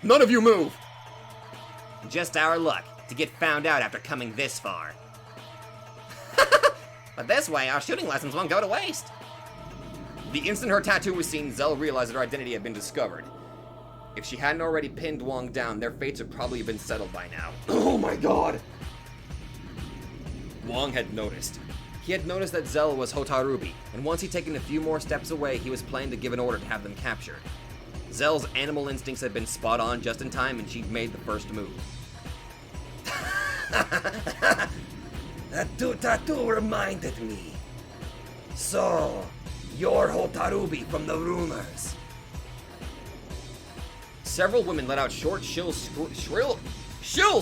Speaker 1: None of you move!
Speaker 3: Just our luck to get found out after coming this far. But this way, our shooting lessons won't go to waste.
Speaker 1: The instant her tattoo was seen, Zell realized that her identity had been discovered. If she hadn't already pinned Wong down, their fates would probably have been settled by now.
Speaker 2: Oh my god!
Speaker 1: Wong had noticed. He had noticed that Zell was Hotarubi, and once he'd taken a few more steps away, he was planning to give an order to have them captured. Zell's animal instincts had been spot on just in time, and she'd made the first move.
Speaker 2: That tattoo reminded me. So, you're Hotarubi from the rumors.
Speaker 1: Several women let out short, shrill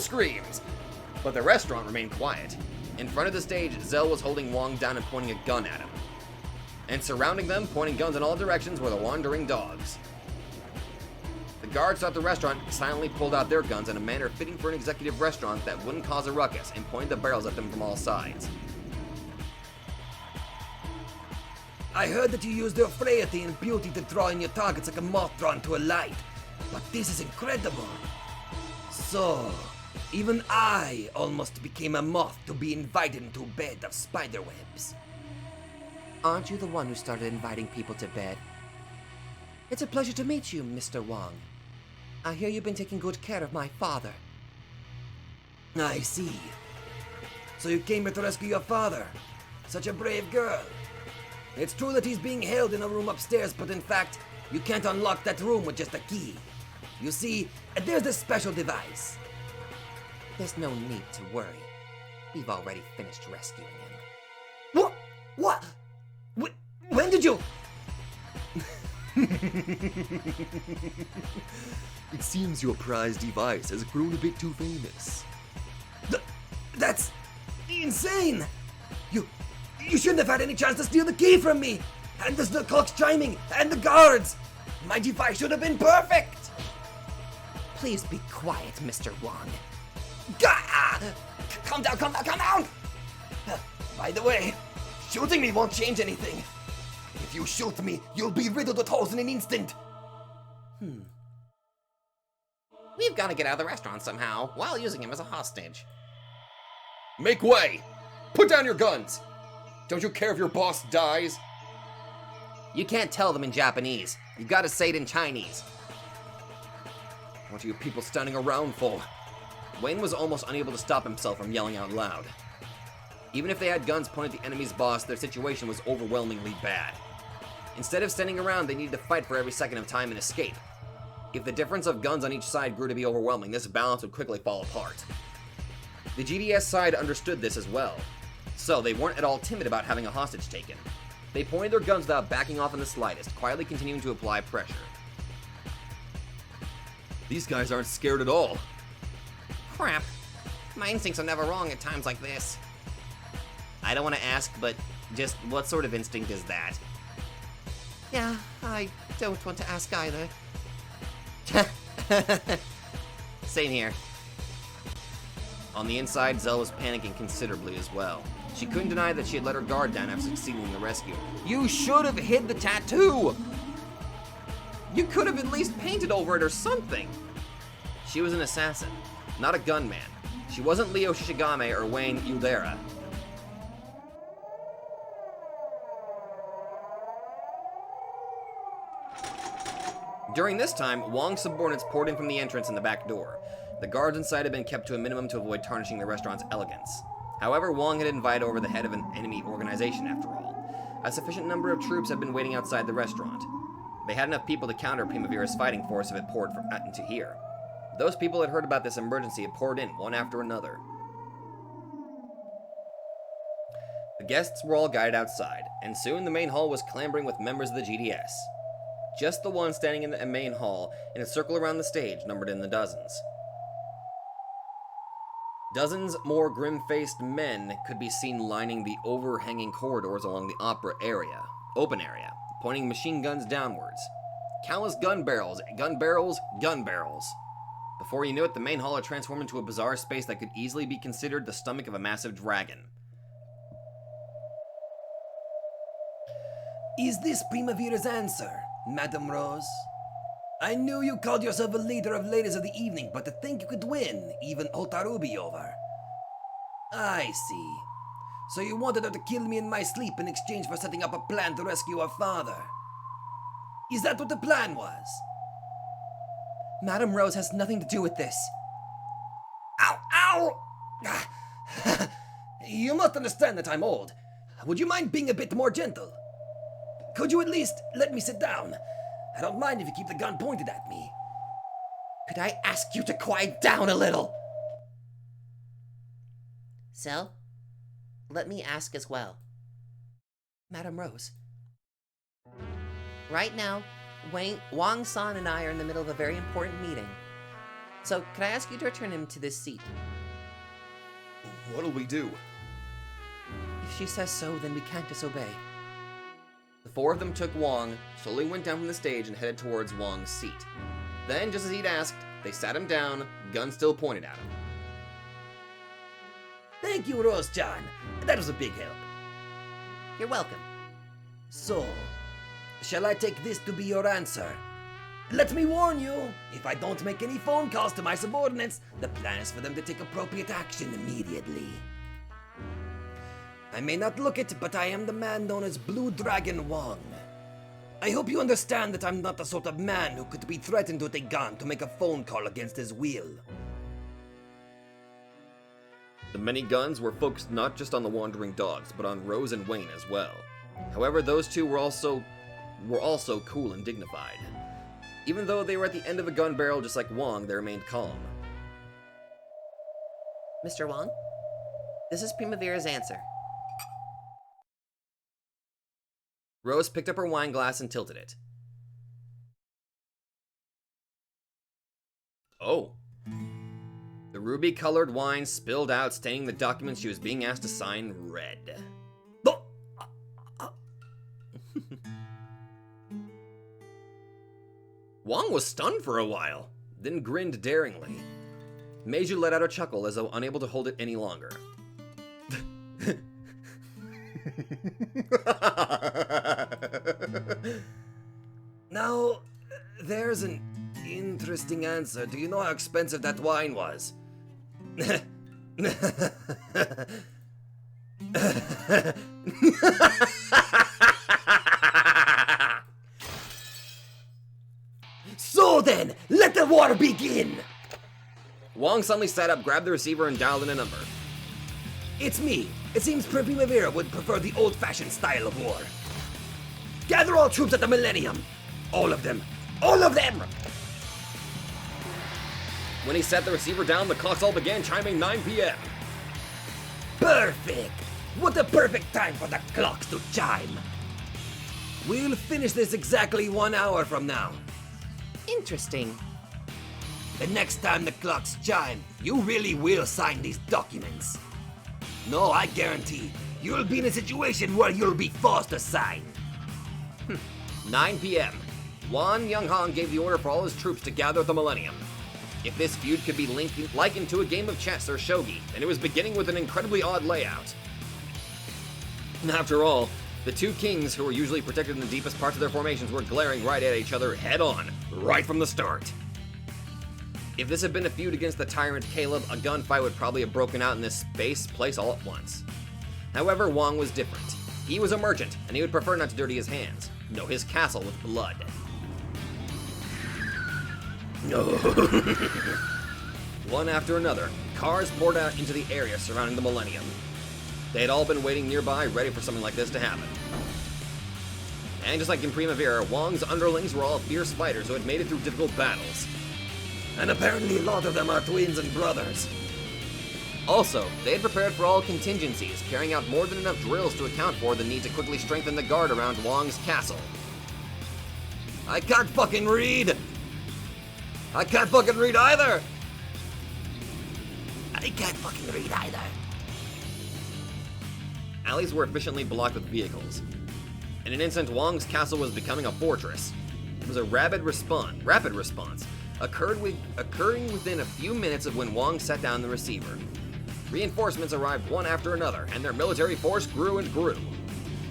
Speaker 1: screams, but the restaurant remained quiet. In front of the stage, Zell was holding Wong down and pointing a gun at him. And surrounding them, pointing guns in all directions, were the wandering dogs. The guards throughout the restaurant silently pulled out their guns in a manner fitting for an executive restaurant that wouldn't cause a ruckus and pointed the barrels at them from all sides.
Speaker 2: I heard that you used your frailty and beauty to draw in your targets like a moth drawn to a light. But this is incredible. So, even I almost became a moth to be invited into a bed of spiderwebs.
Speaker 3: Aren't you the one who started inviting people to bed? It's a pleasure to meet you, Mr. Wong. I hear you've been taking good care of my father.
Speaker 2: I see. So you came here to rescue your father. Such a brave girl. It's true that he's being held in a room upstairs, but in fact, you can't unlock that room with just a key. You see, there's this special device.
Speaker 3: There's no need to worry. We've already finished rescuing him.
Speaker 2: What? What? When did you?
Speaker 4: It seems your prized device has grown a bit too famous.
Speaker 2: That's insane! You shouldn't have had any chance to steal the key from me! And there's the clock's chiming, and the guards! My device should have been perfect!
Speaker 3: Please be quiet, Mr. Wong.
Speaker 2: Calm down, calm down, calm down! By the way, shooting me won't change anything. If you shoot me, you'll be riddled with holes in an instant.
Speaker 3: We've got to get out of the restaurant somehow, while using him as a hostage.
Speaker 1: Make way! Put down your guns! Don't you care if your boss dies?
Speaker 3: You can't tell them in Japanese. You've got to say it in Chinese.
Speaker 1: What are you people standing around for? Wayne was almost unable to stop himself from yelling out loud. Even if they had guns pointed at the enemy's boss, their situation was overwhelmingly bad. Instead of standing around, they needed to fight for every second of time and escape. If the difference of guns on each side grew to be overwhelming, this balance would quickly fall apart. The GDS side understood this as well, so they weren't at all timid about having a hostage taken. They pointed their guns without backing off in the slightest, quietly continuing to apply pressure.
Speaker 4: These guys aren't scared at all.
Speaker 3: Crap. My instincts are never wrong at times like this. I don't want to ask, but just what sort of instinct is that? Yeah, I don't want to ask either. Same here.
Speaker 1: On the inside, Zell was panicking considerably as well. She couldn't deny that she had let her guard down after succeeding in the rescue.
Speaker 3: You should have hid the tattoo!
Speaker 1: You could have at least painted over it or something! She was an assassin, not a gunman. She wasn't Leo Shishigame or Wayne Uldera. During this time, Wong's subordinates poured in from the entrance and the back door. The guards inside had been kept to a minimum to avoid tarnishing the restaurant's elegance. However, Wong had invited over the head of an enemy organization after all. A sufficient number of troops had been waiting outside the restaurant. They had enough people to counter Primavera's fighting force if it poured into here. Those people had heard about this emergency had poured in one after another. The guests were all guided outside, and soon the main hall was clambering with members of the GDS. Just the ones standing in the main hall, in a circle around the stage, numbered in the dozens. Dozens more grim-faced men could be seen lining the overhanging corridors along the open area, pointing machine guns downwards. Countless gun barrels. Before you knew it, the main hall had transformed into a bizarre space that could easily be considered the stomach of a massive dragon.
Speaker 2: Is this Primavera's answer, Madame Rose? I knew you called yourself a leader of ladies of the evening, but to think you could win even Otarubi over. I see. So you wanted her to kill me in my sleep in exchange for setting up a plan to rescue her father. Is that what the plan was?
Speaker 3: Madame Rose has nothing to do with this.
Speaker 2: Ow! Ow! You must understand that I'm old. Would you mind being a bit more gentle? Could you at least let me sit down? I don't mind if you keep the gun pointed at me.
Speaker 3: Could I ask you to quiet down a little? Cell, let me ask as well. Madame Rose. Right now, Wang-san and I are in the middle of a very important meeting. So, could I ask you to return him to this seat?
Speaker 4: What'll we do?
Speaker 3: If she says so, then we can't disobey.
Speaker 1: The four of them took Wong, slowly went down from the stage and headed towards Wong's seat. Then, just as he'd asked, they sat him down, gun still pointed at him.
Speaker 2: Thank you, Rose-chan. That was a big help.
Speaker 3: You're welcome.
Speaker 2: So, shall I take this to be your answer? Let me warn you, if I don't make any phone calls to my subordinates, the plan is for them to take appropriate action immediately. I may not look it, but I am the man known as Blue Dragon Wong. I hope you understand that I'm not the sort of man who could be threatened with a gun to make a phone call against his will.
Speaker 1: The many guns were focused not just on the wandering dogs, but on Rose and Wayne as well. However, those two were also cool and dignified. Even though they were at the end of a gun barrel just like Wong, they remained calm.
Speaker 3: Mr. Wong, this is Primavera's answer.
Speaker 1: Rose picked up her wine glass and tilted it. Oh. The ruby-colored wine spilled out, staining the document she was being asked to sign red. Wong was stunned for a while, then grinned daringly. Meiju let out a chuckle as though unable to hold it any longer.
Speaker 2: Now, there's an interesting answer. Do you know how expensive that wine was? So then, let the war begin!
Speaker 1: Wong suddenly sat up, grabbed the receiver, and dialed in a number.
Speaker 2: It's me. It seems Primavera would prefer the old-fashioned style of war. Gather all troops at the Millennium. All of them. All of them!
Speaker 1: When he set the receiver down, the clocks all began chiming 9 p.m.
Speaker 2: Perfect! What a perfect time for the clocks to chime! We'll finish this exactly 1 hour from now.
Speaker 3: Interesting.
Speaker 2: The next time the clocks chime, you really will sign these documents. No, I guarantee, you'll be in a situation where you'll be forced to sign.
Speaker 1: 9 p.m. Wan Young-han gave the order for all his troops to gather at the Millennium. If this feud could be likened to a game of chess or shogi, then it was beginning with an incredibly odd layout. After all, the two kings, who were usually protected in the deepest parts of their formations, were glaring right at each other head-on, right from the start. If this had been a feud against the tyrant Caleb, a gunfight would probably have broken out in this place all at once. However, Wong was different. He was a merchant, and he would prefer not to dirty his hands. No, his castle with blood. One after another, cars poured out into the area surrounding the Millennium. They had all been waiting nearby, ready for something like this to happen. And just like in Primavera, Wong's underlings were all fierce fighters who had made it through difficult battles.
Speaker 2: And apparently a lot of them are twins and brothers.
Speaker 1: Also, they had prepared for all contingencies, carrying out more than enough drills to account for the need to quickly strengthen the guard around Wong's castle.
Speaker 2: I can't fucking read! I can't fucking read either! I can't fucking read either.
Speaker 1: Alleys were efficiently blocked with vehicles. In an instant, Wong's castle was becoming a fortress. It was a rapid response, occurring within a few minutes of when Wong set down the receiver. Reinforcements arrived one after another, and their military force grew and grew.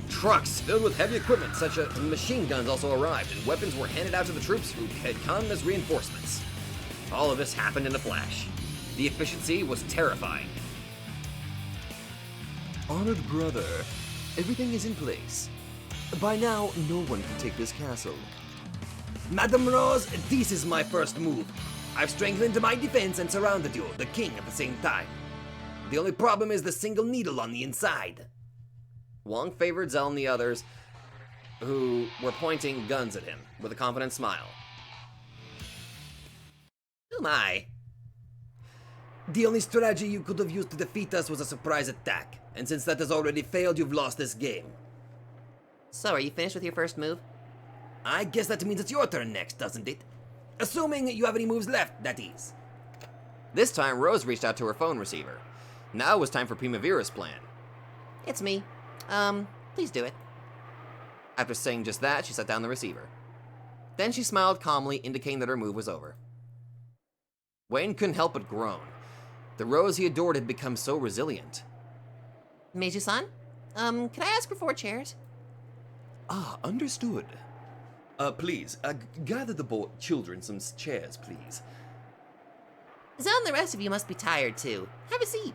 Speaker 1: Trucks filled with heavy equipment such as machine guns also arrived, and weapons were handed out to the troops who had come as reinforcements. All of this happened in a flash. The efficiency was terrifying.
Speaker 4: Honored brother, everything is in place. By now, no one can take this castle.
Speaker 2: Madam Rose, this is my first move. I've strengthened my defense and surrounded you, the king, at the same time. The only problem is the single needle on the inside.
Speaker 1: Wong favored Zell and the others, who were pointing guns at him, with a confident smile.
Speaker 3: Who am I?
Speaker 2: The only strategy you could have used to defeat us was a surprise attack, and since that has already failed, you've lost this game.
Speaker 3: So, are you finished with your first move?
Speaker 2: I guess that means it's your turn next, doesn't it? Assuming you have any moves left, that is.
Speaker 1: This time, Rose reached out to her phone receiver. Now it was time for Primavera's plan.
Speaker 3: It's me. Please do it.
Speaker 1: After saying just that, she set down the receiver. Then she smiled calmly, indicating that her move was over. Wayne couldn't help but groan. The rose he adored had become so resilient.
Speaker 3: Meiju-san? Can I ask for 4 chairs?
Speaker 4: Ah, understood. Please, gather the children some chairs, please.
Speaker 3: Zell and the rest of you must be tired too. Have a seat.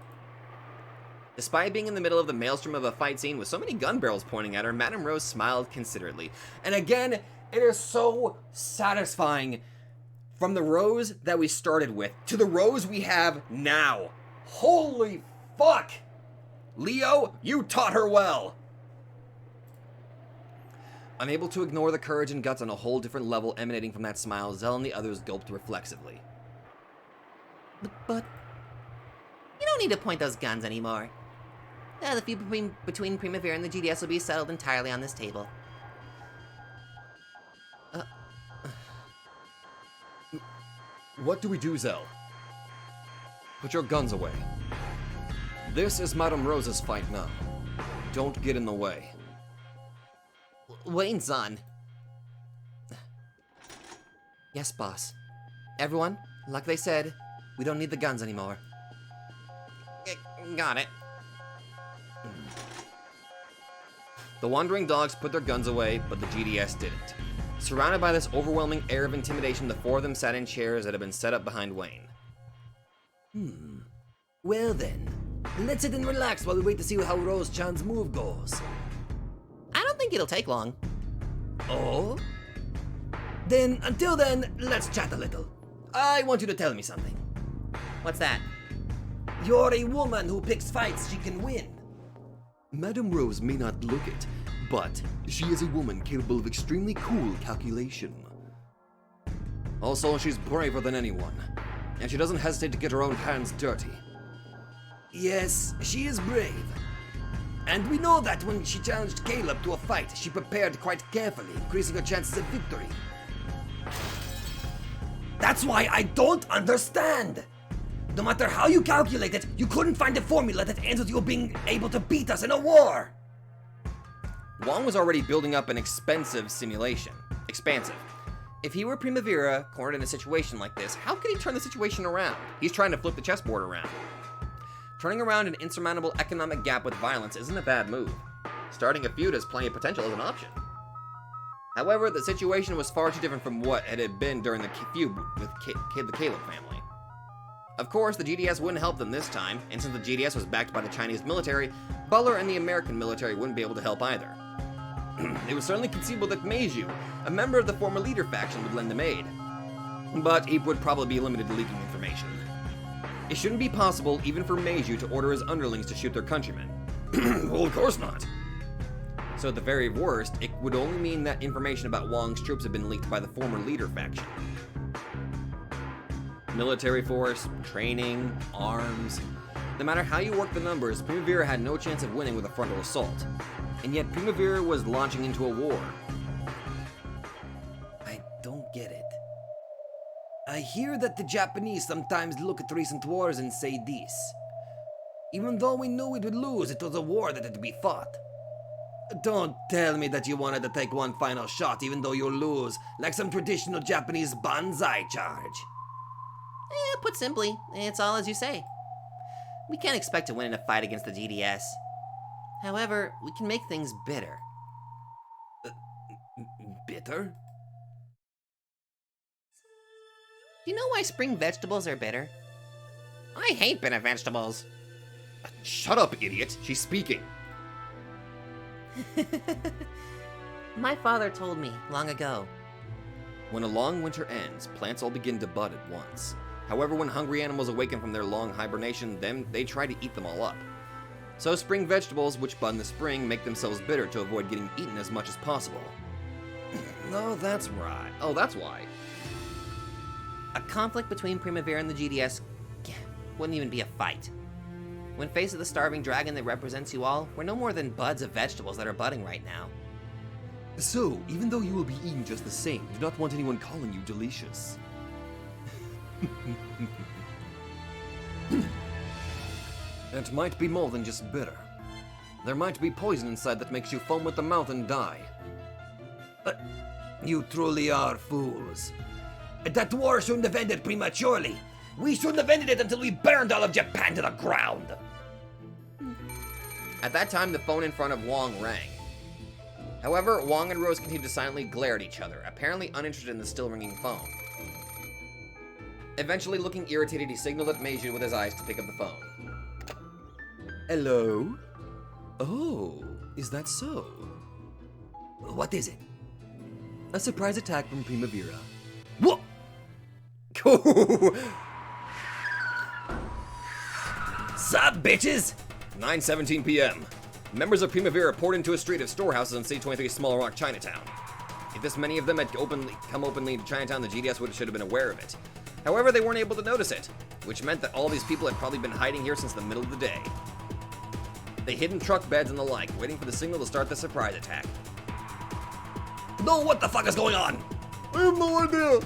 Speaker 1: Despite being in the middle of the maelstrom of a fight scene with so many gun barrels pointing at her, Madame Rose smiled considerately. And again, it is so satisfying. From the Rose that we started with to the Rose we have now. Holy fuck! Leo, you taught her well! Unable to ignore the courage and guts on a whole different level emanating from that smile, Zell and the others gulped reflexively.
Speaker 3: But you don't need to point those guns anymore. The feud between Primavera and the GDS will be settled entirely on this table.
Speaker 1: What do we do, Zell? Put your guns away. This is Madame Rose's fight now. Don't get in the way.
Speaker 3: Wayne-san.
Speaker 1: Yes, boss. Everyone, like they said, we don't need the guns anymore.
Speaker 3: Got it.
Speaker 1: The wandering dogs put their guns away, but the GDS didn't. Surrounded by this overwhelming air of intimidation, the 4 of them sat in chairs that had been set up behind Wayne.
Speaker 2: Well then, let's sit and relax while we wait to see how Rose-chan's move goes.
Speaker 3: I don't think it'll take long.
Speaker 2: Oh? Then, until then, let's chat a little. I want you to tell me something.
Speaker 3: What's that?
Speaker 2: You're a woman who picks fights she can win.
Speaker 4: Madame Rose may not look it, but she is a woman capable of extremely cool calculation.
Speaker 1: Also, she's braver than anyone, and she doesn't hesitate to get her own hands dirty.
Speaker 2: Yes, she is brave. And we know that when she challenged Caleb to a fight, she prepared quite carefully, increasing her chances of victory. That's why I don't understand! No matter how you calculate it, you couldn't find a formula that ends with you being able to beat us in a war!
Speaker 1: Wong was already building up an expansive simulation. Expansive. If he were Primavera, cornered in a situation like this, how could he turn the situation around? He's trying to flip the chessboard around. Turning around an insurmountable economic gap with violence isn't a bad move. Starting a feud has plenty of potential as an option. However, the situation was far too different from what it had been during the feud with the Caleb family. Of course, the GDS wouldn't help them this time, and since the GDS was backed by the Chinese military, Butler and the American military wouldn't be able to help either. It was certainly conceivable that Meiju, a member of the former leader faction, would lend them aid. But he would probably be limited to leaking information. It shouldn't be possible even for Meiju to order his underlings to shoot their countrymen. Well, of course not. So at the very worst, it would only mean that information about Wong's troops had been leaked by the former leader faction. Military force, training, arms. No matter how you work the numbers, Primavera had no chance of winning with a frontal assault. And yet Primavera was launching into a war.
Speaker 2: I don't get it. I hear that the Japanese sometimes look at recent wars and say this. Even though we knew we would lose, it was a war that had to be fought. Don't tell me that you wanted to take one final shot even though you lose, like some traditional Japanese banzai charge.
Speaker 3: Put simply, it's all as you say. We can't expect to win in a fight against the GDS. However, we can make things bitter.
Speaker 2: Bitter?
Speaker 3: Do you know why spring vegetables are bitter?
Speaker 5: I hate bitter vegetables.
Speaker 1: Shut up, idiot! She's speaking!
Speaker 3: My father told me long ago.
Speaker 1: When a long winter ends, plants all begin to bud at once. However, when hungry animals awaken from their long hibernation, then they try to eat them all up. So spring vegetables, which bud in the spring, make themselves bitter to avoid getting eaten as much as possible.
Speaker 2: No, that's right.
Speaker 1: Oh, that's why.
Speaker 3: A conflict between Primavera and the GDS wouldn't even be a fight. When faced with the starving dragon that represents you all, we're no more than buds of vegetables that are budding right now.
Speaker 4: So, even though you will be eaten just the same, do not want anyone calling you delicious.
Speaker 1: It might be more than just bitter. There might be poison inside that makes you foam at the mouth and die.
Speaker 2: You truly are fools. That war shouldn't have ended prematurely. We shouldn't have ended it until we burned all of Japan to the ground.
Speaker 3: At that time, the phone in front of Wong rang. However, Wong and Rose continued to silently glare at each other, apparently uninterested in the still ringing phone. Eventually, looking irritated, he signaled at Meiju with his eyes to pick up the phone.
Speaker 1: Hello? Oh, is that so?
Speaker 2: What is it?
Speaker 1: A surprise attack from Primavera.
Speaker 2: What? Sup, bitches?
Speaker 1: 9:17 p.m. Members of Primavera poured into a street of storehouses in City 23 Small Rock, Chinatown. If this many of them had come openly to Chinatown, the GDS should have been aware of it. However, they weren't able to notice it, which meant that all these people had probably been hiding here since the middle of the day. They hid in truck beds and the like, waiting for the signal to start the surprise attack.
Speaker 2: No, what the fuck is going on?
Speaker 1: I have no idea.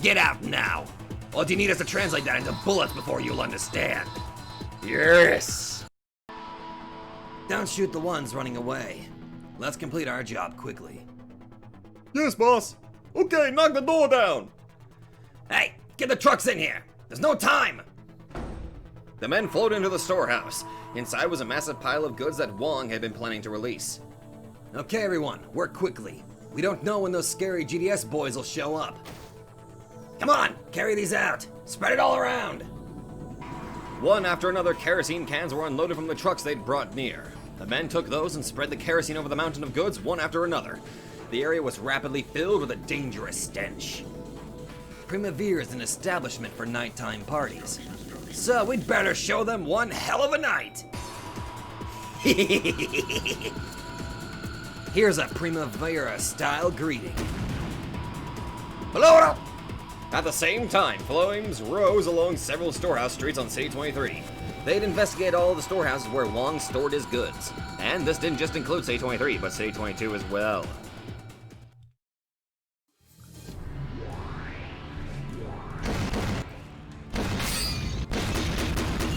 Speaker 2: Get out now. All you need is to translate that into bullets before you'll understand.
Speaker 1: Yes!
Speaker 2: Don't shoot the ones running away. Let's complete our job quickly.
Speaker 1: Yes, boss. Okay, knock the door down.
Speaker 2: Hey, get the trucks in here. There's no time.
Speaker 1: The men flowed into the storehouse. Inside was a massive pile of goods that Wong had been planning to release.
Speaker 2: Okay, everyone, work quickly. We don't know when those scary GDS boys will show up. Come on, carry these out. Spread it all around.
Speaker 1: One after another, kerosene cans were unloaded from the trucks they'd brought near. The men took those and spread the kerosene over the mountain of goods one after another. The area was rapidly filled with a dangerous stench.
Speaker 2: Primavera is an establishment for nighttime parties, so we'd better show them one hell of a night. Here's a Primavera-style greeting. Hello!
Speaker 1: At the same time, flames rose along several storehouse streets on City 23. They'd investigate all the storehouses where Wong stored his goods. And this didn't just include City 23, but City 22 as well.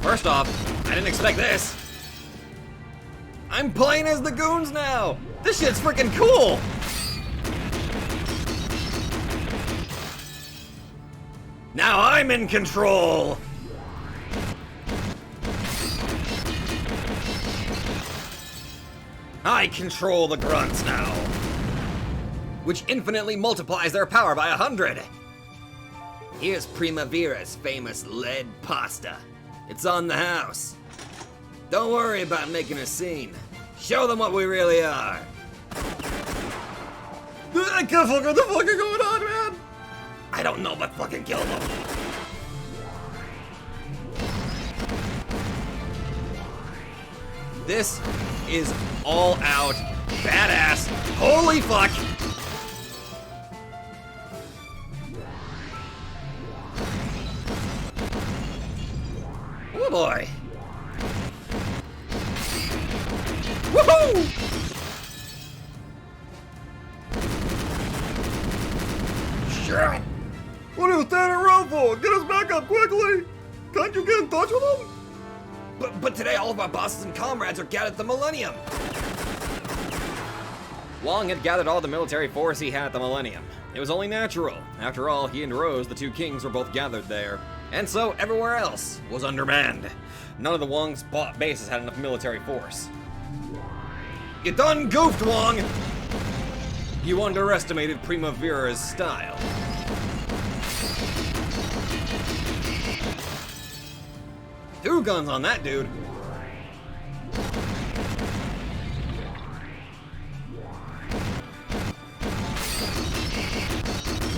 Speaker 1: First off, I didn't expect this. I'm playing as the goons now! This shit's freaking cool! Now I'm in control! I control the grunts now, which infinitely multiplies their power by 100. Here's Primavera's famous lead pasta. It's on the house. Don't worry about making a scene. Show them what we really are. I can't fuck what the fuck is going on, man? I don't know, but fucking kill them. This is all out badass. Holy fuck. Oh boy. Woohoo! Shit! What are you standing around for? Get us back up quickly! Can't you get in touch with them? But today all of our bosses and comrades are gathered at the Millennium. Wong had gathered all the military force he had at the Millennium. It was only natural. After all, he and Rose, the two kings, were both gathered there. And so everywhere else was undermanned. None of the Wong's bases had enough military force. You done goofed, Wong! You underestimated Primavera's style. Two guns on that dude.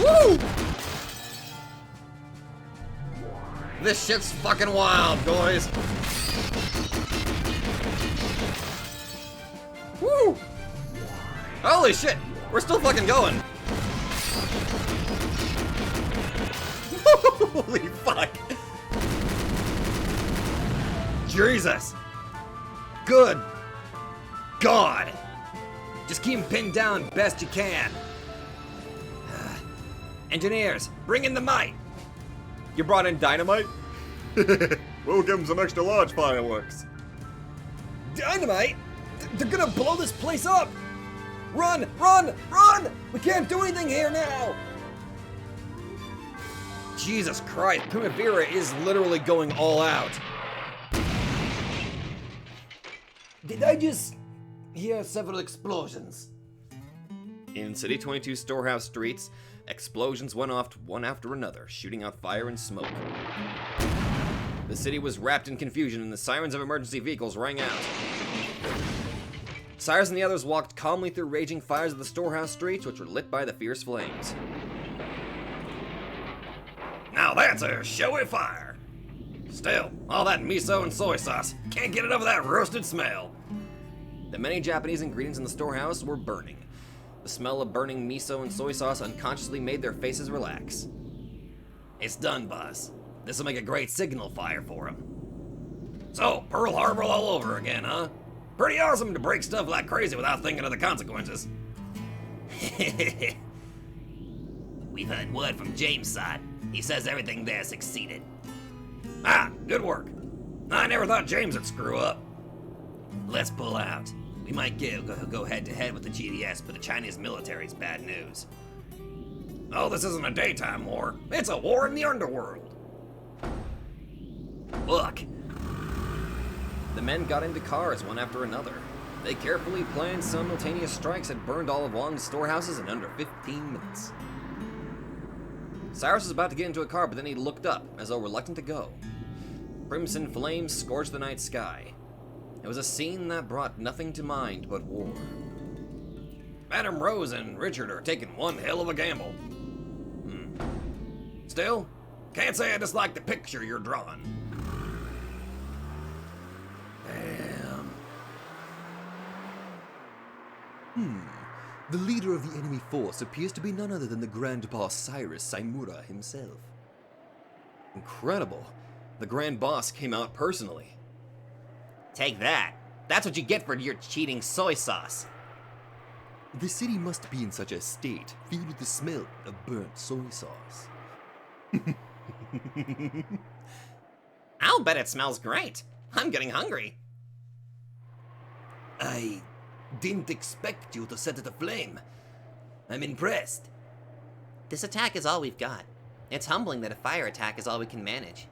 Speaker 1: Woo! This shit's fucking wild, boys. Woo! Holy shit! We're still fucking going. Holy fuck! Jesus! Good God! Just keep him pinned down best you can. Engineers, bring in the might! You brought in dynamite? We'll give him some extra large fireworks. Dynamite? They're gonna blow this place up!
Speaker 2: Run! Run! Run! We can't do anything here now!
Speaker 1: Jesus Christ, Primavera is literally going all out.
Speaker 2: Did I just hear several explosions?
Speaker 1: In City 22 storehouse streets, explosions went off one after another, shooting out fire and smoke. The city was wrapped in confusion and the sirens of emergency vehicles rang out. Cyrus and the others walked calmly through raging fires of the storehouse streets, which were lit by the fierce flames.
Speaker 4: Now that's a showy fire. Still, all that miso and soy sauce can't get it over that roasted smell.
Speaker 1: The many Japanese ingredients in the storehouse were burning. The smell of burning miso and soy sauce unconsciously made their faces relax.
Speaker 4: It's done, boss. This'll make a great signal fire for him. So, Pearl Harbor all over again, huh? Pretty awesome to break stuff like crazy without thinking of the consequences.
Speaker 5: We've heard word from James' side. He says everything there succeeded.
Speaker 4: Ah, good work. I never thought James would screw up.
Speaker 5: Let's pull out. We might go head to head with the GDS, but the Chinese military's bad news.
Speaker 4: Oh, this isn't a daytime war. It's a war in the underworld.
Speaker 5: Look,
Speaker 1: The men got into cars one after another. They carefully planned simultaneous strikes that burned all of Wong's storehouses in under 15 minutes. Cyrus was about to get into a car, but then he looked up, as though reluctant to go. Crimson flames scorched the night sky. It was a scene that brought nothing to mind but war.
Speaker 4: Madam Rose and Richard are taking one hell of a gamble. Still, can't say I dislike the picture you're drawing. Damn.
Speaker 1: The leader of the enemy force appears to be none other than the Grand Boss Cyrus Saimura himself. Incredible. The Grand Boss came out personally.
Speaker 3: Take that. That's what you get for your cheating soy sauce.
Speaker 1: The city must be in such a state, filled with the smell of burnt soy sauce.
Speaker 3: I'll bet it smells great. I'm getting hungry.
Speaker 2: I didn't expect you to set it aflame. I'm impressed.
Speaker 3: This attack is all we've got. It's humbling that a fire attack is all we can manage.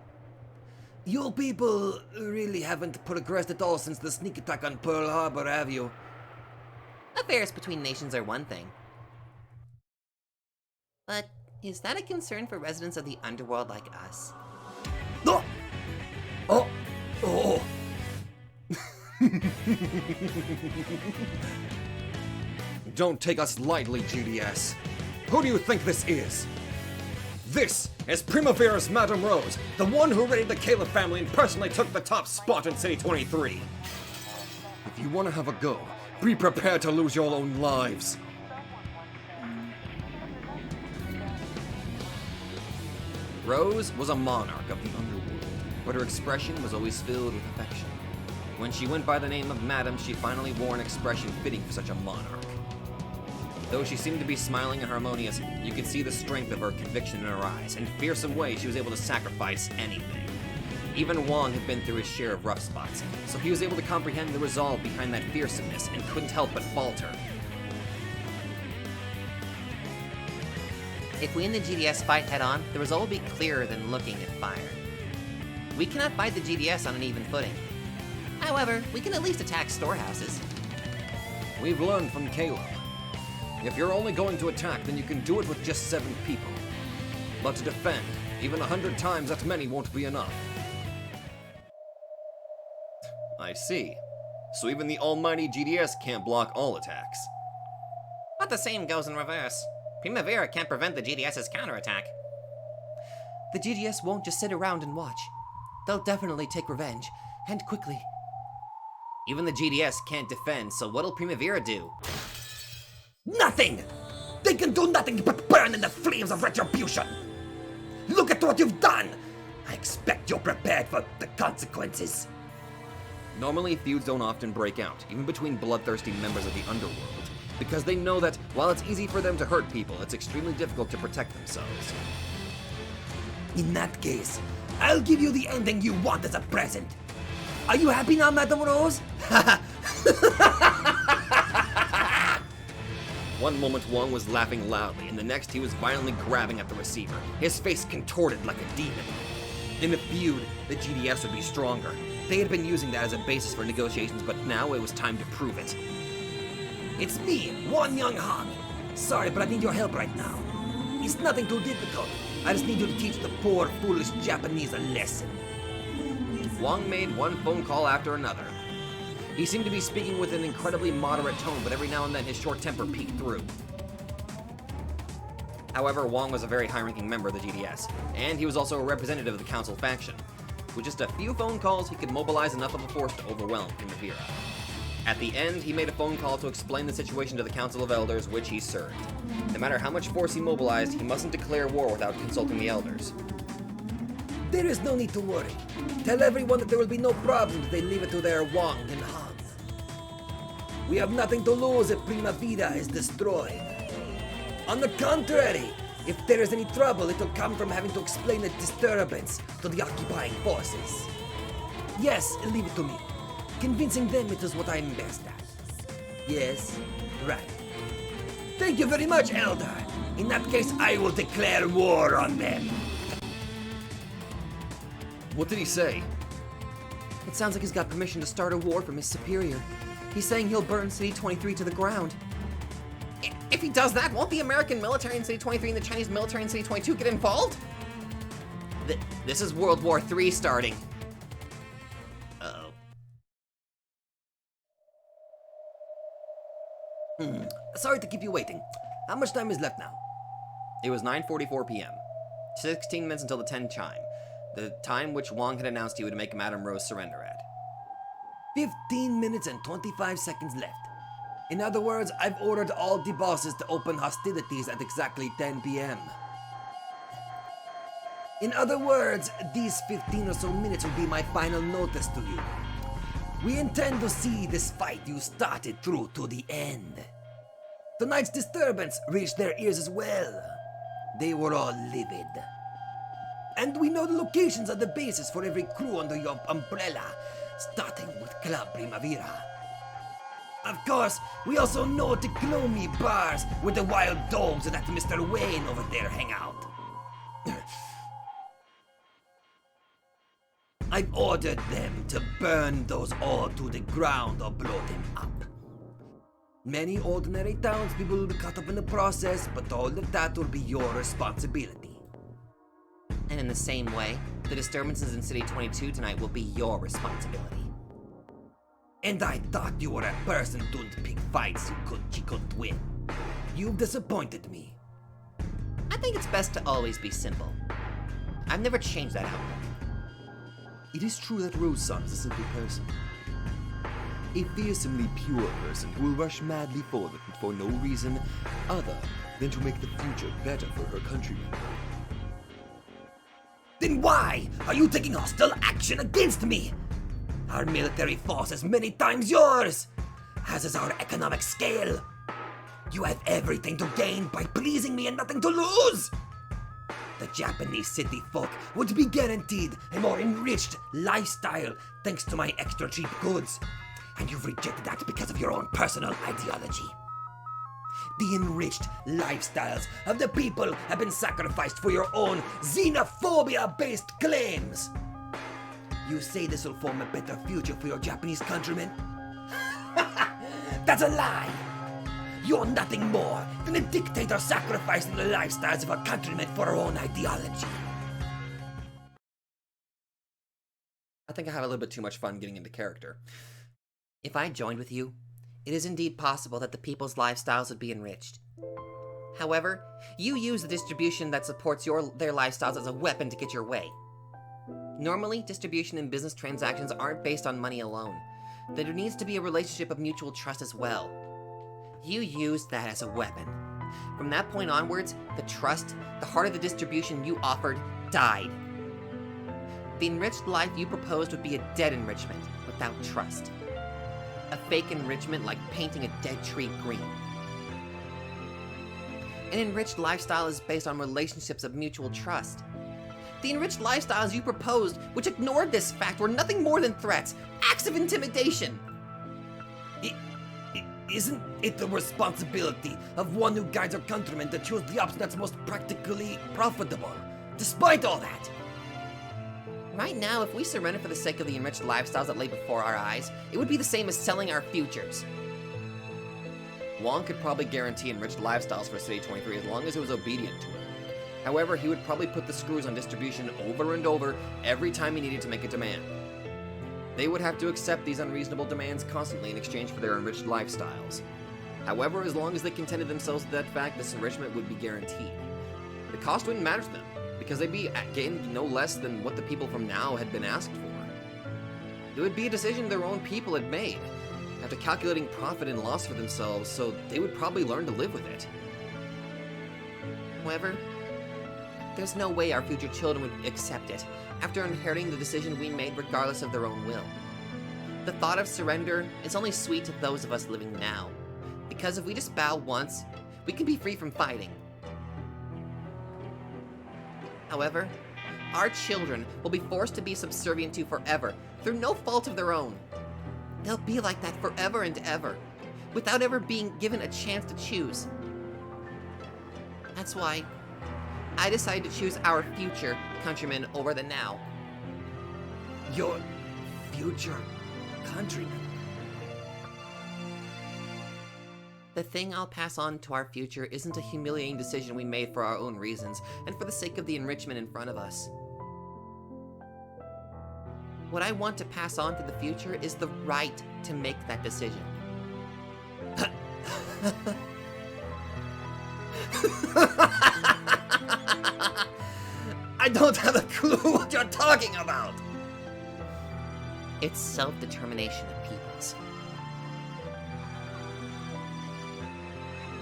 Speaker 2: You people really haven't progressed at all since the sneak attack on Pearl Harbor, have you?
Speaker 3: Affairs between nations are one thing. But is that a concern for residents of the underworld like us?
Speaker 2: No! Oh! Oh!
Speaker 1: Don't take us lightly, GDS. Who do you think this is? This is Primavera's Madame Rose, the one who raided the Caleb family and personally took the top spot in City 23. If you want to have a go, be prepared to lose your own lives. Rose was a monarch of the underworld, but her expression was always filled with affection. When she went by the name of Madam, she finally wore an expression fitting for such a monarch. Though she seemed to be smiling and harmonious, you could see the strength of her conviction in her eyes. In fearsome ways, she was able to sacrifice anything. Even Wong had been through his share of rough spots, so he was able to comprehend the resolve behind that fearsomeness and couldn't help but falter.
Speaker 3: If we and the GDS fight head-on, the result will be clearer than looking at fire. We cannot fight the GDS on an even footing. However, we can at least attack storehouses.
Speaker 1: We've learned from Caleb. If you're only going to attack, then you can do it with just 7 people. But to defend, even 100 times that many won't be enough. I see. So even the almighty GDS can't block all attacks.
Speaker 3: But the same goes in reverse. Primavera can't prevent the GDS's counterattack.
Speaker 2: The GDS won't just sit around and watch. They'll definitely take revenge, and quickly.
Speaker 3: Even the GDS can't defend, so what'll Primavera do?
Speaker 2: Nothing! They can do nothing but burn in the flames of retribution! Look at what you've done! I expect you're prepared for the consequences.
Speaker 1: Normally, feuds don't often break out, even between bloodthirsty members of the underworld, because they know that while it's easy for them to hurt people, it's extremely difficult to protect themselves.
Speaker 2: In that case, I'll give you the ending you want as a present. Are you happy now, Madame Rose?
Speaker 1: One moment Wong was laughing loudly, and the next he was violently grabbing at the receiver, his face contorted like a demon. In a feud, the GDS would be stronger. They had been using that as a basis for negotiations, but now it was time to prove it.
Speaker 2: It's me, Won Young Han. Sorry, but I need your help right now. It's nothing too difficult. I just need you to teach the poor, foolish Japanese a lesson.
Speaker 1: Wong made one phone call after another. He seemed to be speaking with an incredibly moderate tone, but every now and then his short temper peeked through. However, Wong was a very high-ranking member of the GDS, and he was also a representative of the Council faction. With just a few phone calls, he could mobilize enough of a force to overwhelm Primavera. At the end, he made a phone call to explain the situation to the Council of Elders, which he served. No matter how much force he mobilized, he mustn't declare war without consulting the Elders.
Speaker 2: There is no need to worry. Tell everyone that there will be no problems if they leave it to their Wong and Han. We have nothing to lose if Primavera is destroyed. On the contrary, if there is any trouble, it will come from having to explain the disturbance to the occupying forces. Yes, leave it to me. Convincing them it is what I'm best at. Yes, right. Thank you very much, Elder. In that case, I will declare war on them.
Speaker 1: What did he say?
Speaker 3: It sounds like he's got permission to start a war from his superior. He's saying he'll burn City 23 to the ground. If he does that, won't the American military in City 23 and the Chinese military in City 22 get involved? This is World War III starting. Uh-oh.
Speaker 2: Sorry to keep you waiting. How much time is left now?
Speaker 1: It was 9:44 p.m. 16 minutes until the 10 chime, the time which Wong had announced he would make Madame Rose surrender at.
Speaker 2: 15 minutes and 25 seconds left. In other words, I've ordered all the bosses to open hostilities at exactly 10 p.m. In other words, these 15 or so minutes will be my final notice to you. We intend to see this fight you started through to the end. Tonight's disturbance reached their ears as well. They were all livid. And we know the locations of the bases for every crew under your umbrella, starting with Club Primavera. Of course, we also know the gloomy bars where the wild dogs and that Mr. Wayne over there hang out. I've ordered them to burn those all to the ground or blow them up. Many ordinary townspeople will be caught up in the process, but all of that will be your responsibility.
Speaker 3: And in the same way, the disturbances in City 22 tonight will be your responsibility.
Speaker 2: And I thought you were a person doomed to pick fights you couldn't win. You've disappointed me.
Speaker 3: I think it's best to always be simple. I've never changed that outlook.
Speaker 4: It is true that Rose-san is a simple person. A fearsomely pure person who will rush madly forward for no reason other than to make the future better for her countrymen.
Speaker 2: Then why are you taking hostile action against me? Our military force is many times yours, as is our economic scale. You have everything to gain by pleasing me and nothing to lose. The Japanese city folk would be guaranteed a more enriched lifestyle thanks to my extra cheap goods, and you've rejected that because of your own personal ideology. The enriched lifestyles of the people have been sacrificed for your own xenophobia-based claims. You say this will form a better future for your Japanese countrymen? That's a lie! You're nothing more than a dictator sacrificing the lifestyles of our countrymen for our own ideology.
Speaker 1: I think I have a little bit too much fun getting into character.
Speaker 3: If I joined with you, it is indeed possible that the people's lifestyles would be enriched. However, you use the distribution that supports their lifestyles as a weapon to get your way. Normally, distribution and business transactions aren't based on money alone. There needs to be a relationship of mutual trust as well. You used that as a weapon. From that point onwards, the trust, the heart of the distribution you offered, died. The enriched life you proposed would be a dead enrichment, without trust. A fake enrichment like painting a dead tree green. An enriched lifestyle is based on relationships of mutual trust. The enriched lifestyles you proposed, which ignored this fact, were nothing more than threats, acts of intimidation.
Speaker 2: Isn't it the responsibility of one who guides our countrymen to choose the option that's most practically profitable, despite all that?
Speaker 3: Right now, if we surrender for the sake of the enriched lifestyles that lay before our eyes, it would be the same as selling our futures.
Speaker 1: Wong could probably guarantee enriched lifestyles for City 23 as long as it was obedient to him. However, he would probably put the screws on distribution over and over every time he needed to make a demand. They would have to accept these unreasonable demands constantly in exchange for their enriched lifestyles. However, as long as they contented themselves with that fact, this enrichment would be guaranteed. The cost wouldn't matter to them, because they'd be getting no less than what the people from now had been asked for. It would be a decision their own people had made, after calculating profit and loss for themselves, so they would probably learn to live with it.
Speaker 3: However, there's no way our future children would accept it, after inheriting the decision we made regardless of their own will. The thought of surrender is only sweet to those of us living now, because if we just bow once, we can be free from fighting. However, our children will be forced to be subservient to forever, through no fault of their own. They'll be like that forever and ever, without ever being given a chance to choose. That's why I decided to choose our future countrymen over the now.
Speaker 2: Your future countrymen?
Speaker 3: The thing I'll pass on to our future isn't a humiliating decision we made for our own reasons and for the sake of the enrichment in front of us. What I want to pass on to the future is the right to make that decision.
Speaker 2: I don't have a clue what you're talking about!
Speaker 3: It's self-determination of peoples.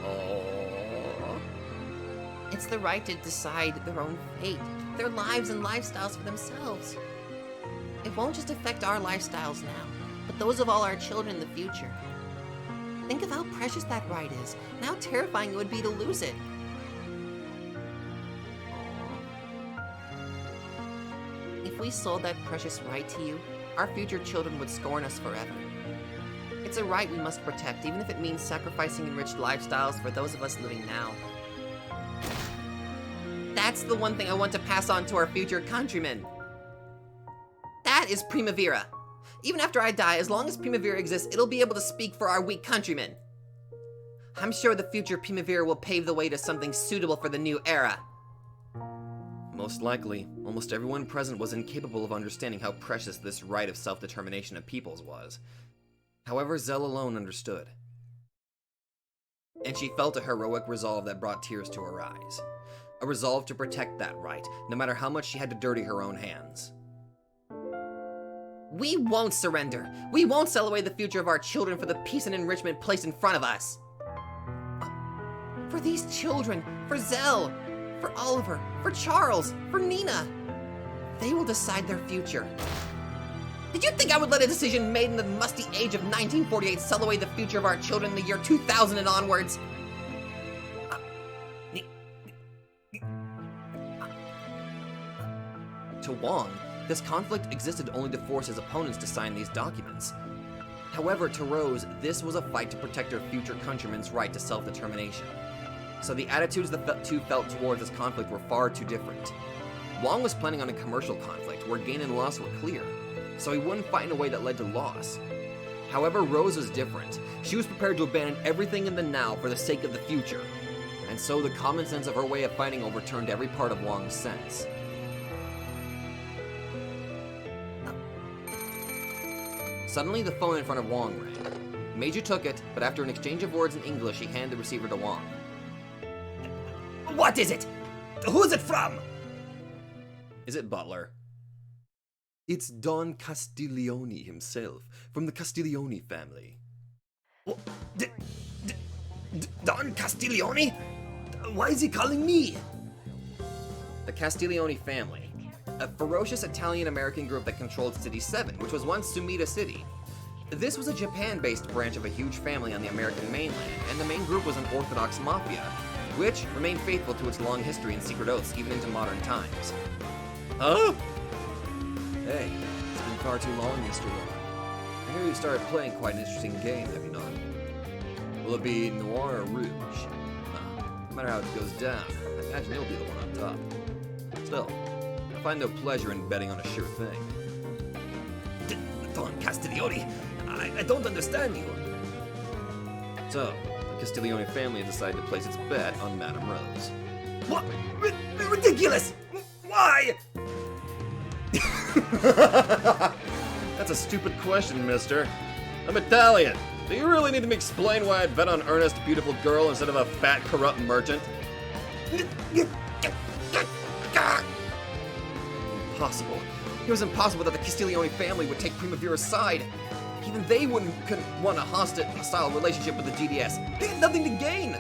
Speaker 2: Oh.
Speaker 3: It's the right to decide their own fate, their lives and lifestyles for themselves. It won't just affect our lifestyles now, but those of all our children in the future. Think of how precious that right is, and how terrifying it would be to lose it. If we sold that precious right to you, our future children would scorn us forever. It's a right we must protect, even if it means sacrificing enriched lifestyles for those of us living now. That's the one thing I want to pass on to our future countrymen. That is Primavera. Even after I die, as long as Primavera exists, it'll be able to speak for our weak countrymen. I'm sure the future Primavera will pave the way to something suitable for the new era.
Speaker 1: Most likely, almost everyone present was incapable of understanding how precious this right of self-determination of peoples was. However, Zell alone understood. And she felt a heroic resolve that brought tears to her eyes. A resolve to protect that right, no matter how much she had to dirty her own hands.
Speaker 3: We won't surrender. We won't sell away the future of our children for the peace and enrichment placed in front of us. For these children, for Zell, for Oliver, for Charles, for Nina. They will decide their future. Did you think I would let a decision made in the musty age of 1948 sell away the future of our children in the year 2000 and onwards?
Speaker 1: To Wong, this conflict existed only to force his opponents to sign these documents. However, to Rose, this was a fight to protect her future countrymen's right to self-determination. So the attitudes the two felt towards this conflict were far too different. Wong was planning on a commercial conflict where gain and loss were clear, so he wouldn't fight in a way that led to loss. However, Rose was different. She was prepared to abandon everything in the now for the sake of the future. And so the common sense of her way of fighting overturned every part of Wong's sense. Suddenly, the phone in front of Wong rang. Meiju took it, but after an exchange of words in English, he handed the receiver to Wong.
Speaker 2: What is it? Who's it from?
Speaker 1: Is it Butler? It's Don Castiglione himself, from the Castiglione family.
Speaker 2: Don Castiglione? Why is he calling me?
Speaker 1: The Castiglione family, a ferocious Italian-American group that controlled City 7, which was once Sumida City. This was a Japan-based branch of a huge family on the American mainland, and the main group was an orthodox mafia, which remained faithful to its long history and secret oaths even into modern times. Huh? Hey, it's been far too long, Mr. Rowan. I hear you started playing quite an interesting game, have you not? Will it be Noir or Rouge? No matter how it goes down, I imagine you'll be the one on top. Still, I find no pleasure in betting on a sure thing.
Speaker 2: Don Castiglione, I don't understand you.
Speaker 1: So, the Castiglione family decided to place its bet on Madame Rose.
Speaker 2: What? Ridiculous! Why?
Speaker 1: That's a stupid question, mister. I'm Italian. Do you really need me to explain why I'd bet on earnest, beautiful girl instead of a fat, corrupt merchant? Impossible. It was impossible that the Castiglione family would take Primavera's side. Even they couldn't want a hostile relationship with the GDS. They had nothing to gain.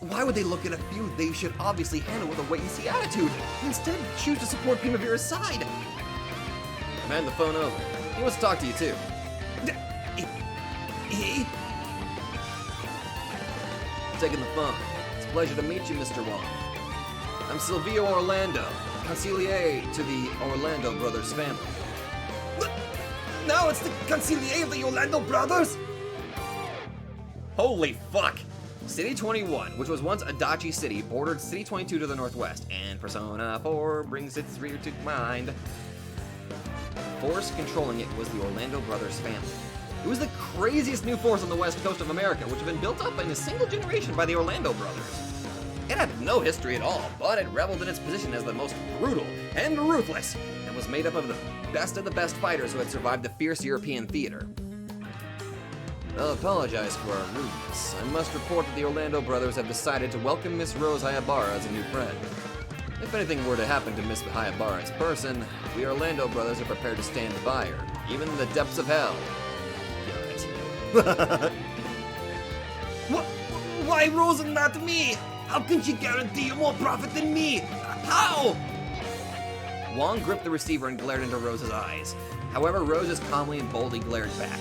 Speaker 1: Why would they look at a feud they should obviously handle with a wait-and-see attitude, and instead choose to support Primavera's side? Man the phone over. He wants to talk to you too.
Speaker 2: He?
Speaker 1: Taking the phone. It's a pleasure to meet you, Mr. Wong. I'm Silvio Orlando, consigliere to the Orlando brothers family.
Speaker 2: Now it's the consigliere of the Orlando brothers?
Speaker 1: Holy fuck! City 21, which was once Adachi City, bordered City 22 to the northwest, and Persona 4 brings its rear to mind. The force controlling it was the Orlando brothers family. It was the craziest new force on the west coast of America, which had been built up in a single generation by the Orlando brothers. It had no history at all, but it reveled in its position as the most brutal and ruthless, and was made up of the best fighters who had survived the fierce European theater. I'll apologize for our rudeness. I must report that the Orlando brothers have decided to welcome Miss Rose Hayabara as a new friend. If anything were to happen to Miss Hayabara in person, we Orlando brothers are prepared to stand by her, even in the depths of hell.
Speaker 2: Why Rose and not me? How can she guarantee you more profit than me? How?
Speaker 1: Wong gripped the receiver and glared into Rose's eyes. However, Rose just calmly and boldly glared back.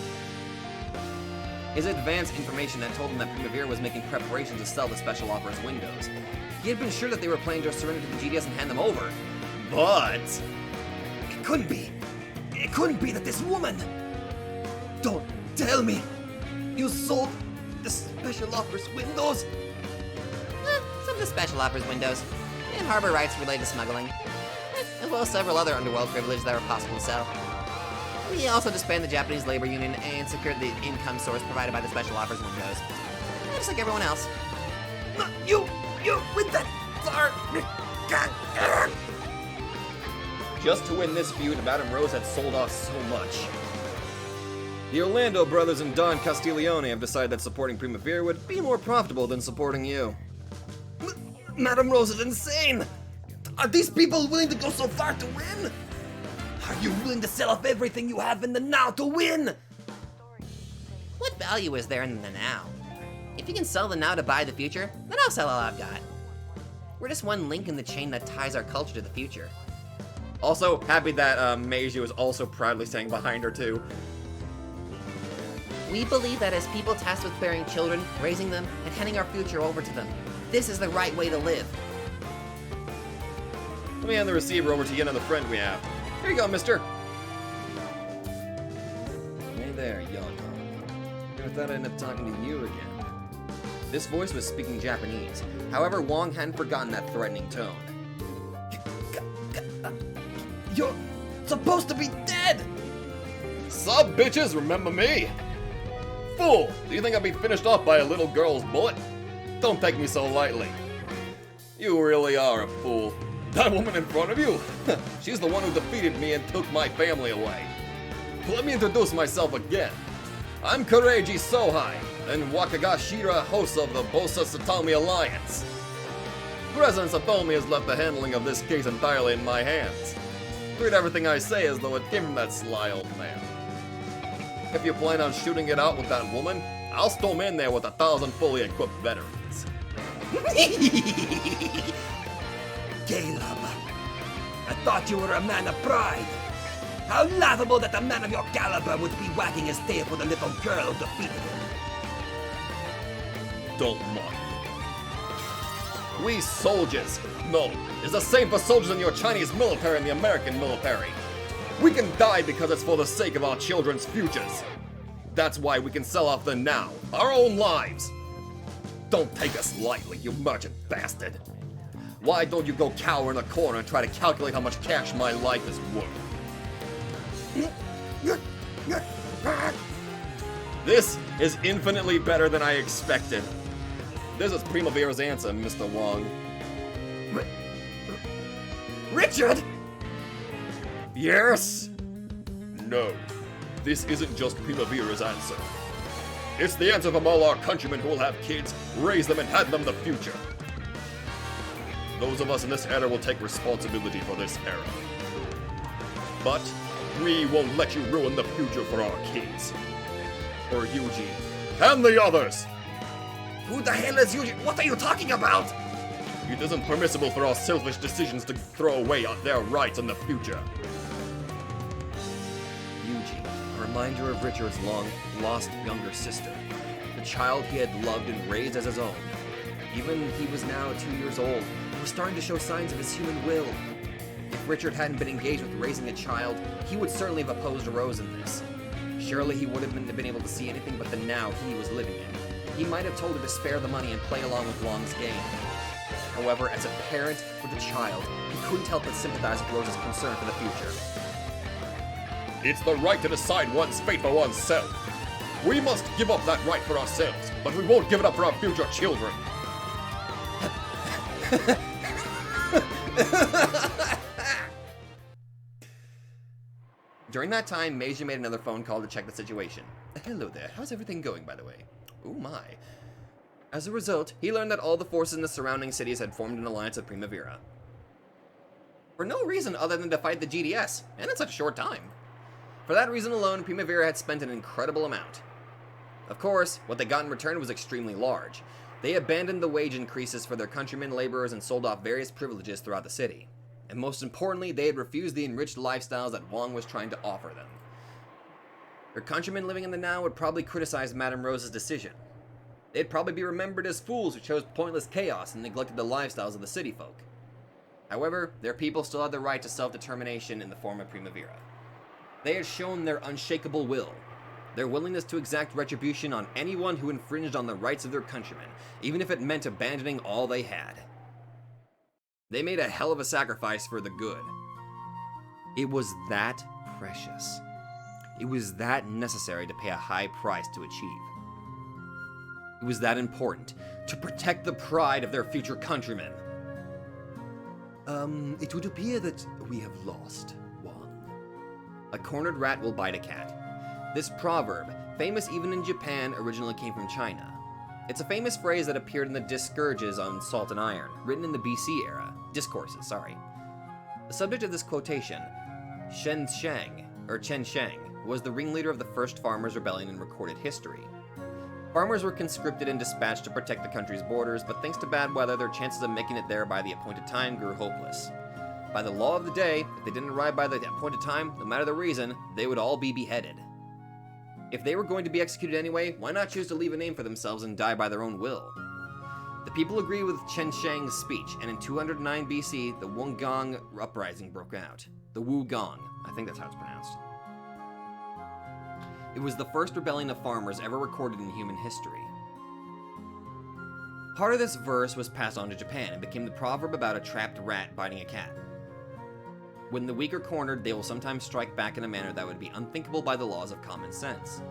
Speaker 1: His advanced information had told him that Primavera was making preparations to sell the special offers windows. He had been sure that they were planning to surrender to the GDS and hand them over. But
Speaker 2: It couldn't be. It couldn't be that this woman. Don't tell me. You sold the special offers windows?
Speaker 3: Some of the special offers windows, and harbor rights related to smuggling, as well as several other underworld privileges that were possible to sell. We also disbanded the Japanese labor union and secured the income source provided by the special offers windows, just like everyone else.
Speaker 2: No, you with that czar.
Speaker 1: just to win this feud, Madame Rose had sold off so much. The Orlando brothers and Don Castiglione have decided that supporting Primavera would be more profitable than supporting you.
Speaker 2: Madame Rose is insane! Are these people willing to go so far to win? Are you willing to sell off everything you have in the now to win?
Speaker 3: What value is there in the now? If you can sell the now to buy the future, then I'll sell all I've got. We're just one link in the chain that ties our culture to the future.
Speaker 1: Also, happy that Meiji was also proudly standing behind her too.
Speaker 3: We believe that as people tasked with bearing children, raising them, and handing our future over to them, this is the right way to live.
Speaker 1: Let me hand the receiver over to yet another friend we have. Here you go, mister. Hey there, young one. I thought I'd end up talking to you again. This voice was speaking Japanese. However, Wong hadn't forgotten that threatening tone.
Speaker 2: You're supposed to be dead!
Speaker 1: Sup, bitches, remember me? Fool, do you think I'd be finished off by a little girl's bullet? Don't take me so lightly. You really are a fool. That woman in front of you? She's the one who defeated me and took my family away. Let me introduce myself again. I'm Kureiji Sohai, and Wakagashira, host of the Bosa Satomi Alliance. President Satomi has left the handling of this case entirely in my hands. Treat everything I say as though it came from that sly old man. If you plan on shooting it out with that woman, I'll storm in there with 1,000 fully equipped veterans.
Speaker 2: Caleb, I thought you were a man of pride. How laughable that a man of your caliber would be wagging his tail for the little girl who defeated him.
Speaker 1: Don't mock me. We soldiers, no, it's the same for soldiers in your Chinese military and the American military. We can die because it's for the sake of our children's futures.
Speaker 4: That's why we can sell off the now, our own lives. Don't take us lightly, you merchant bastard. Why don't you go cower in a corner and try to calculate how much cash my life is worth? This is infinitely better than I expected. This is Primavera's answer, Mr. Wong.
Speaker 2: Richard!
Speaker 4: Yes? No. This isn't just Primavera's answer. It's the answer from all our countrymen who will have kids, raise them, and hand them the future. Those of us in this era will take responsibility for this era. But we won't let you ruin the future for our kids. Or Eugene. And the others!
Speaker 2: Who the hell is Eugene? What are you talking about?
Speaker 4: It isn't permissible for our selfish decisions to throw away their rights in the future.
Speaker 1: Eugene, a reminder of Richard's long-lost younger sister, the child he had loved and raised as his own. Even he was now 2 years old, he was starting to show signs of his human will. If Richard hadn't been engaged with raising a child, he would certainly have opposed Rose in this. Surely he would have been able to see anything but the now he was living in. He might have told her to spare the money and play along with Wong's game. However, as a parent with a child, he couldn't help but sympathize with Rose's concern for the future.
Speaker 4: It's the right to decide one's fate for oneself. We must give up that right for ourselves, but we won't give it up for our future children.
Speaker 1: During that time, Meiji made another phone call to check the situation. Hello there, how's everything going, by the way? Oh my. As a result, he learned that all the forces in the surrounding cities had formed an alliance with Primavera. For no reason other than to fight the GDS, and in such a short time. For that reason alone, Primavera had spent an incredible amount. Of course, what they got in return was extremely large. They abandoned the wage increases for their countrymen laborers and sold off various privileges throughout the city. And most importantly, they had refused the enriched lifestyles that Wong was trying to offer them. Their countrymen living in the now would probably criticize Madame Rose's decision. They'd probably be remembered as fools who chose pointless chaos and neglected the lifestyles of the city folk. However, their people still had the right to self-determination in the form of Primavera. They had shown their unshakable will, their willingness to exact retribution on anyone who infringed on the rights of their countrymen, even if it meant abandoning all they had. They made a hell of a sacrifice for the good. It was that precious. It was that necessary to pay a high price to achieve. It was that important to protect the pride of their future countrymen. It would appear that we have lost one. A cornered rat will bite a cat. This proverb, famous even in Japan, originally came from China. It's a famous phrase that appeared in the Discourses on Salt and Iron, written in the BC era. Discourses, sorry. The subject of this quotation, Chen Shang, was the ringleader of the first farmers' rebellion in recorded history. Farmers were conscripted and dispatched to protect the country's borders, but thanks to bad weather, their chances of making it there by the appointed time grew hopeless. By the law of the day, if they didn't arrive by the appointed time, no matter the reason, they would all be beheaded. If they were going to be executed anyway, why not choose to leave a name for themselves and die by their own will? The people agree with Chen Shang's speech, and in 209 BC, the Wugong uprising broke out. The Wugong, I think that's how it's pronounced. It was the first rebellion of farmers ever recorded in human history. Part of this verse was passed on to Japan and became the proverb about a trapped rat biting a cat. When the weak are cornered, they will sometimes strike back in a manner that would be unthinkable by the laws of common sense.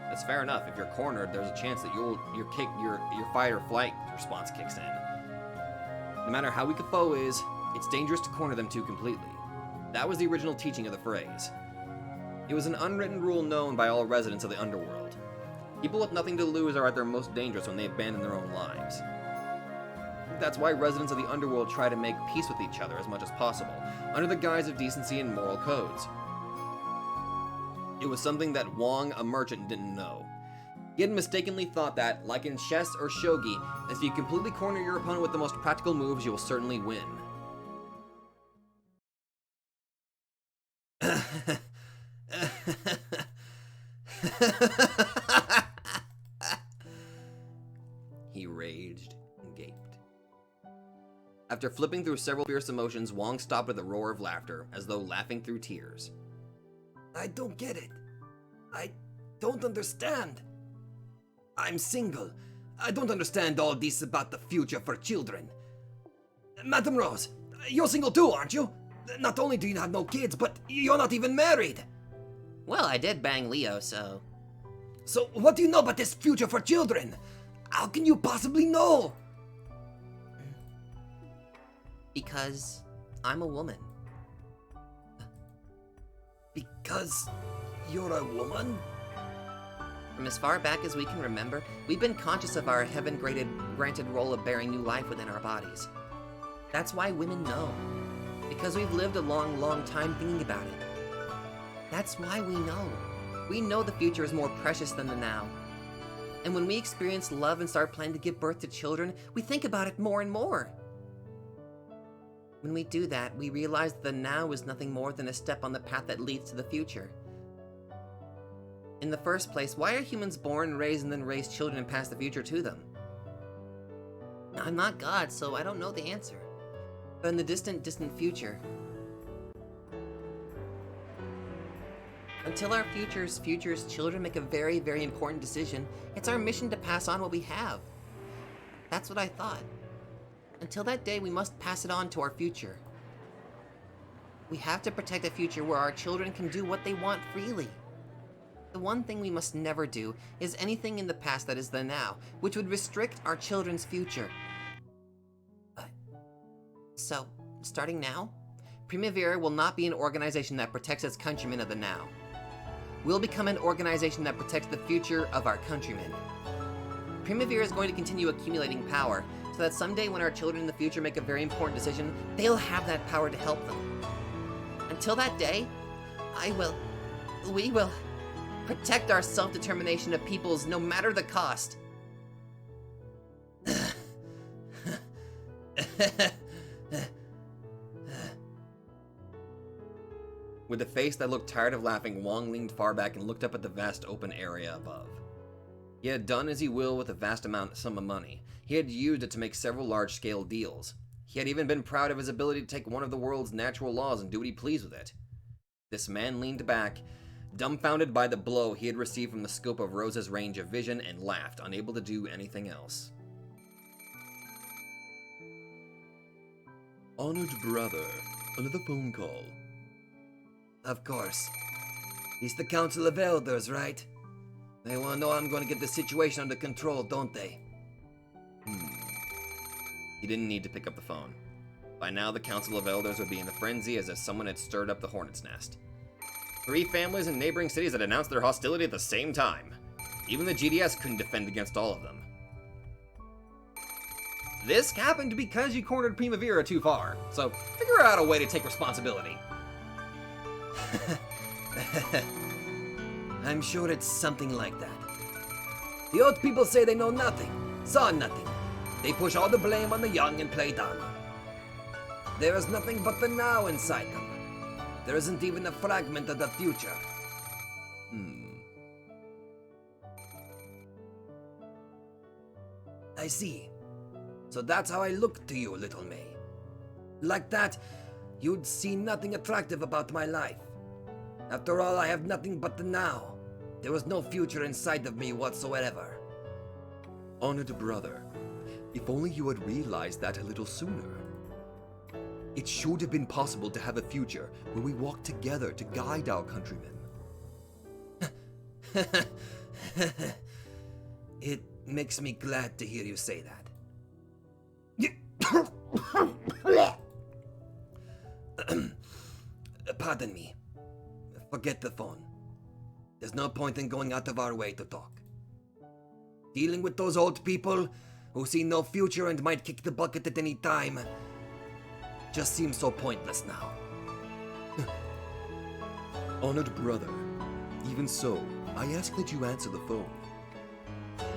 Speaker 1: That's fair enough. If you're cornered, there's a chance that your fight or flight response kicks in. No matter how weak a foe is, it's dangerous to corner them too completely. That was the original teaching of the phrase. It was an unwritten rule known by all residents of the underworld. People with nothing to lose are at their most dangerous when they abandon their own lives. That's why residents of the underworld try to make peace with each other as much as possible, under the guise of decency and moral codes. It was something that Wong, a merchant, didn't know. He had mistakenly thought that, like in chess or shogi, if you completely corner your opponent with the most practical moves, you will certainly win. He raged and gaped. After flipping through several fierce emotions, Wong stopped with a roar of laughter, as though laughing through tears.
Speaker 2: I don't get it. don't understand. I'm single. I don't understand all this about the future for children. Madam Rose, you're single too, aren't you? Not only do you have no kids, but you're not even married.
Speaker 3: Well, I did bang Leo, so...
Speaker 2: So what do you know about this future for children? How can you possibly know?
Speaker 3: Because I'm a woman.
Speaker 2: Because you're a woman?
Speaker 3: From as far back as we can remember, we've been conscious of our heaven-granted role of bearing new life within our bodies. That's why women know. Because we've lived a long, long time thinking about it. That's why we know. We know the future is more precious than the now. And when we experience love and start planning to give birth to children, we think about it more and more. When we do that, we realize that the now is nothing more than a step on the path that leads to the future. In the first place, why are humans born, raised, and then raise children and pass the future to them? I'm not God, so I don't know the answer. But in the distant, distant future, until our future's children make a very, very important decision, it's our mission to pass on what we have. That's what I thought. Until that day, we must pass it on to our future. We have to protect a future where our children can do what they want freely. The one thing we must never do is anything in the past that is the now, which would restrict our children's future. So, starting now, Primavera will not be an organization that protects its countrymen of the now. We'll become an organization that protects the future of our countrymen. Primavera is going to continue accumulating power, so that someday when our children in the future make a very important decision, they'll have that power to help them. Until that day, we will protect our self-determination of peoples no matter the cost.
Speaker 1: With a face that looked tired of laughing, Wong leaned far back and looked up at the vast open area above. He had done as he will with a vast sum of money. He had used it to make several large-scale deals. He had even been proud of his ability to take one of the world's natural laws and do what he pleased with it. This man leaned back, dumbfounded by the blow he had received from the scope of Rose's range of vision, and laughed, unable to do anything else.
Speaker 4: Honored brother, another phone call.
Speaker 2: Of course. It's the Council of Elders, right? They want to know I'm going to get the situation under control, don't they?
Speaker 1: He didn't need to pick up the phone. By now, the Council of Elders would be in a frenzy as if someone had stirred up the hornet's nest. 3 families in neighboring cities had announced their hostility at the same time. Even the GDS couldn't defend against all of them. This happened because you cornered Primavera too far, so figure out a way to take responsibility.
Speaker 2: I'm sure it's something like that. The old people say they know nothing, saw nothing. They push all the blame on the young and play dumb. There is nothing but the now inside them. There isn't even a fragment of the future. I see. So that's how I look to you, little May. Like that, you'd see nothing attractive about my life. After all, I have nothing but the now. There was no future inside of me whatsoever.
Speaker 4: Honored brother, if only you had realized that a little sooner. It should have been possible to have a future where we walk together to guide our countrymen.
Speaker 2: It makes me glad to hear you say that. Pardon me. Forget the phone. There's no point in going out of our way to talk. Dealing with those old people who see no future and might kick the bucket at any time just seems so pointless now.
Speaker 4: Honored brother, even so, I ask that you answer the phone.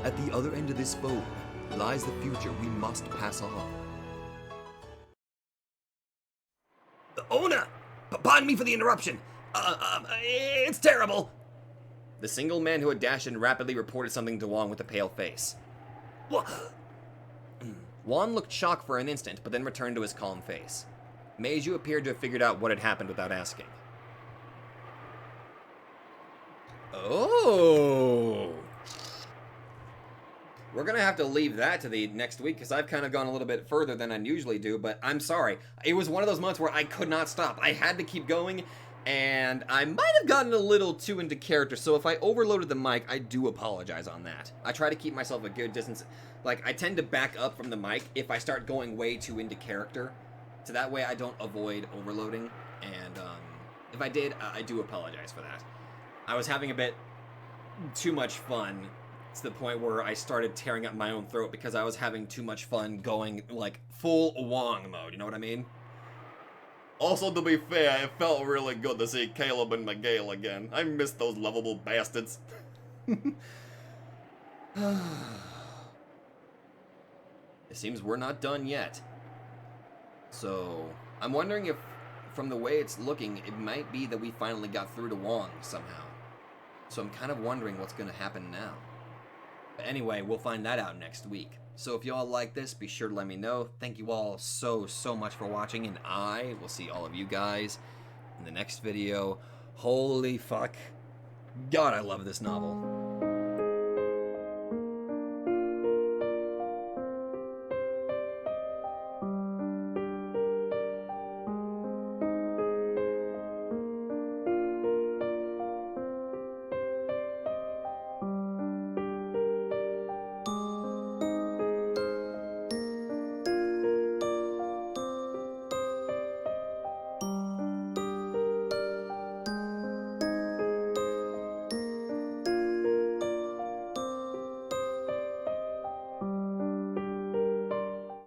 Speaker 4: At the other end of this phone lies the future we must pass on.
Speaker 2: Owner! Pardon me for the interruption. It's terrible.
Speaker 1: The single man who had dashed in rapidly reported something to Wong with a pale face.
Speaker 2: What?
Speaker 1: Wong looked shocked for an instant, but then returned to his calm face. Meiju appeared to have figured out what had happened without asking. Oh. We're gonna have to leave that to the next week because I've kind of gone a little bit further than I usually do, but I'm sorry. It was one of those months where I could not stop. I had to keep going, and I might have gotten a little too into character, so if I overloaded the mic, I do apologize on that. I try to keep myself a good distance. Like, I tend to back up from the mic if I start going way too into character, so that way I don't avoid overloading, and if I did, I do apologize for that. I was having a bit too much fun to the point where I started tearing up my own throat because I was having too much fun going, like, full Wong mode, you know what I mean? Also, to be fair, it felt really good to see Caleb and Miguel again. I missed those lovable bastards. It seems we're not done yet. So, I'm wondering if, from the way it's looking, it might be that we finally got through to Wong somehow. So I'm kind of wondering what's going to happen now. But anyway, we'll find that out next week. So if you all like this, be sure to let me know. Thank you all so much for watching, and I will see all of you guys in the next video. Holy fuck. God, I love this novel.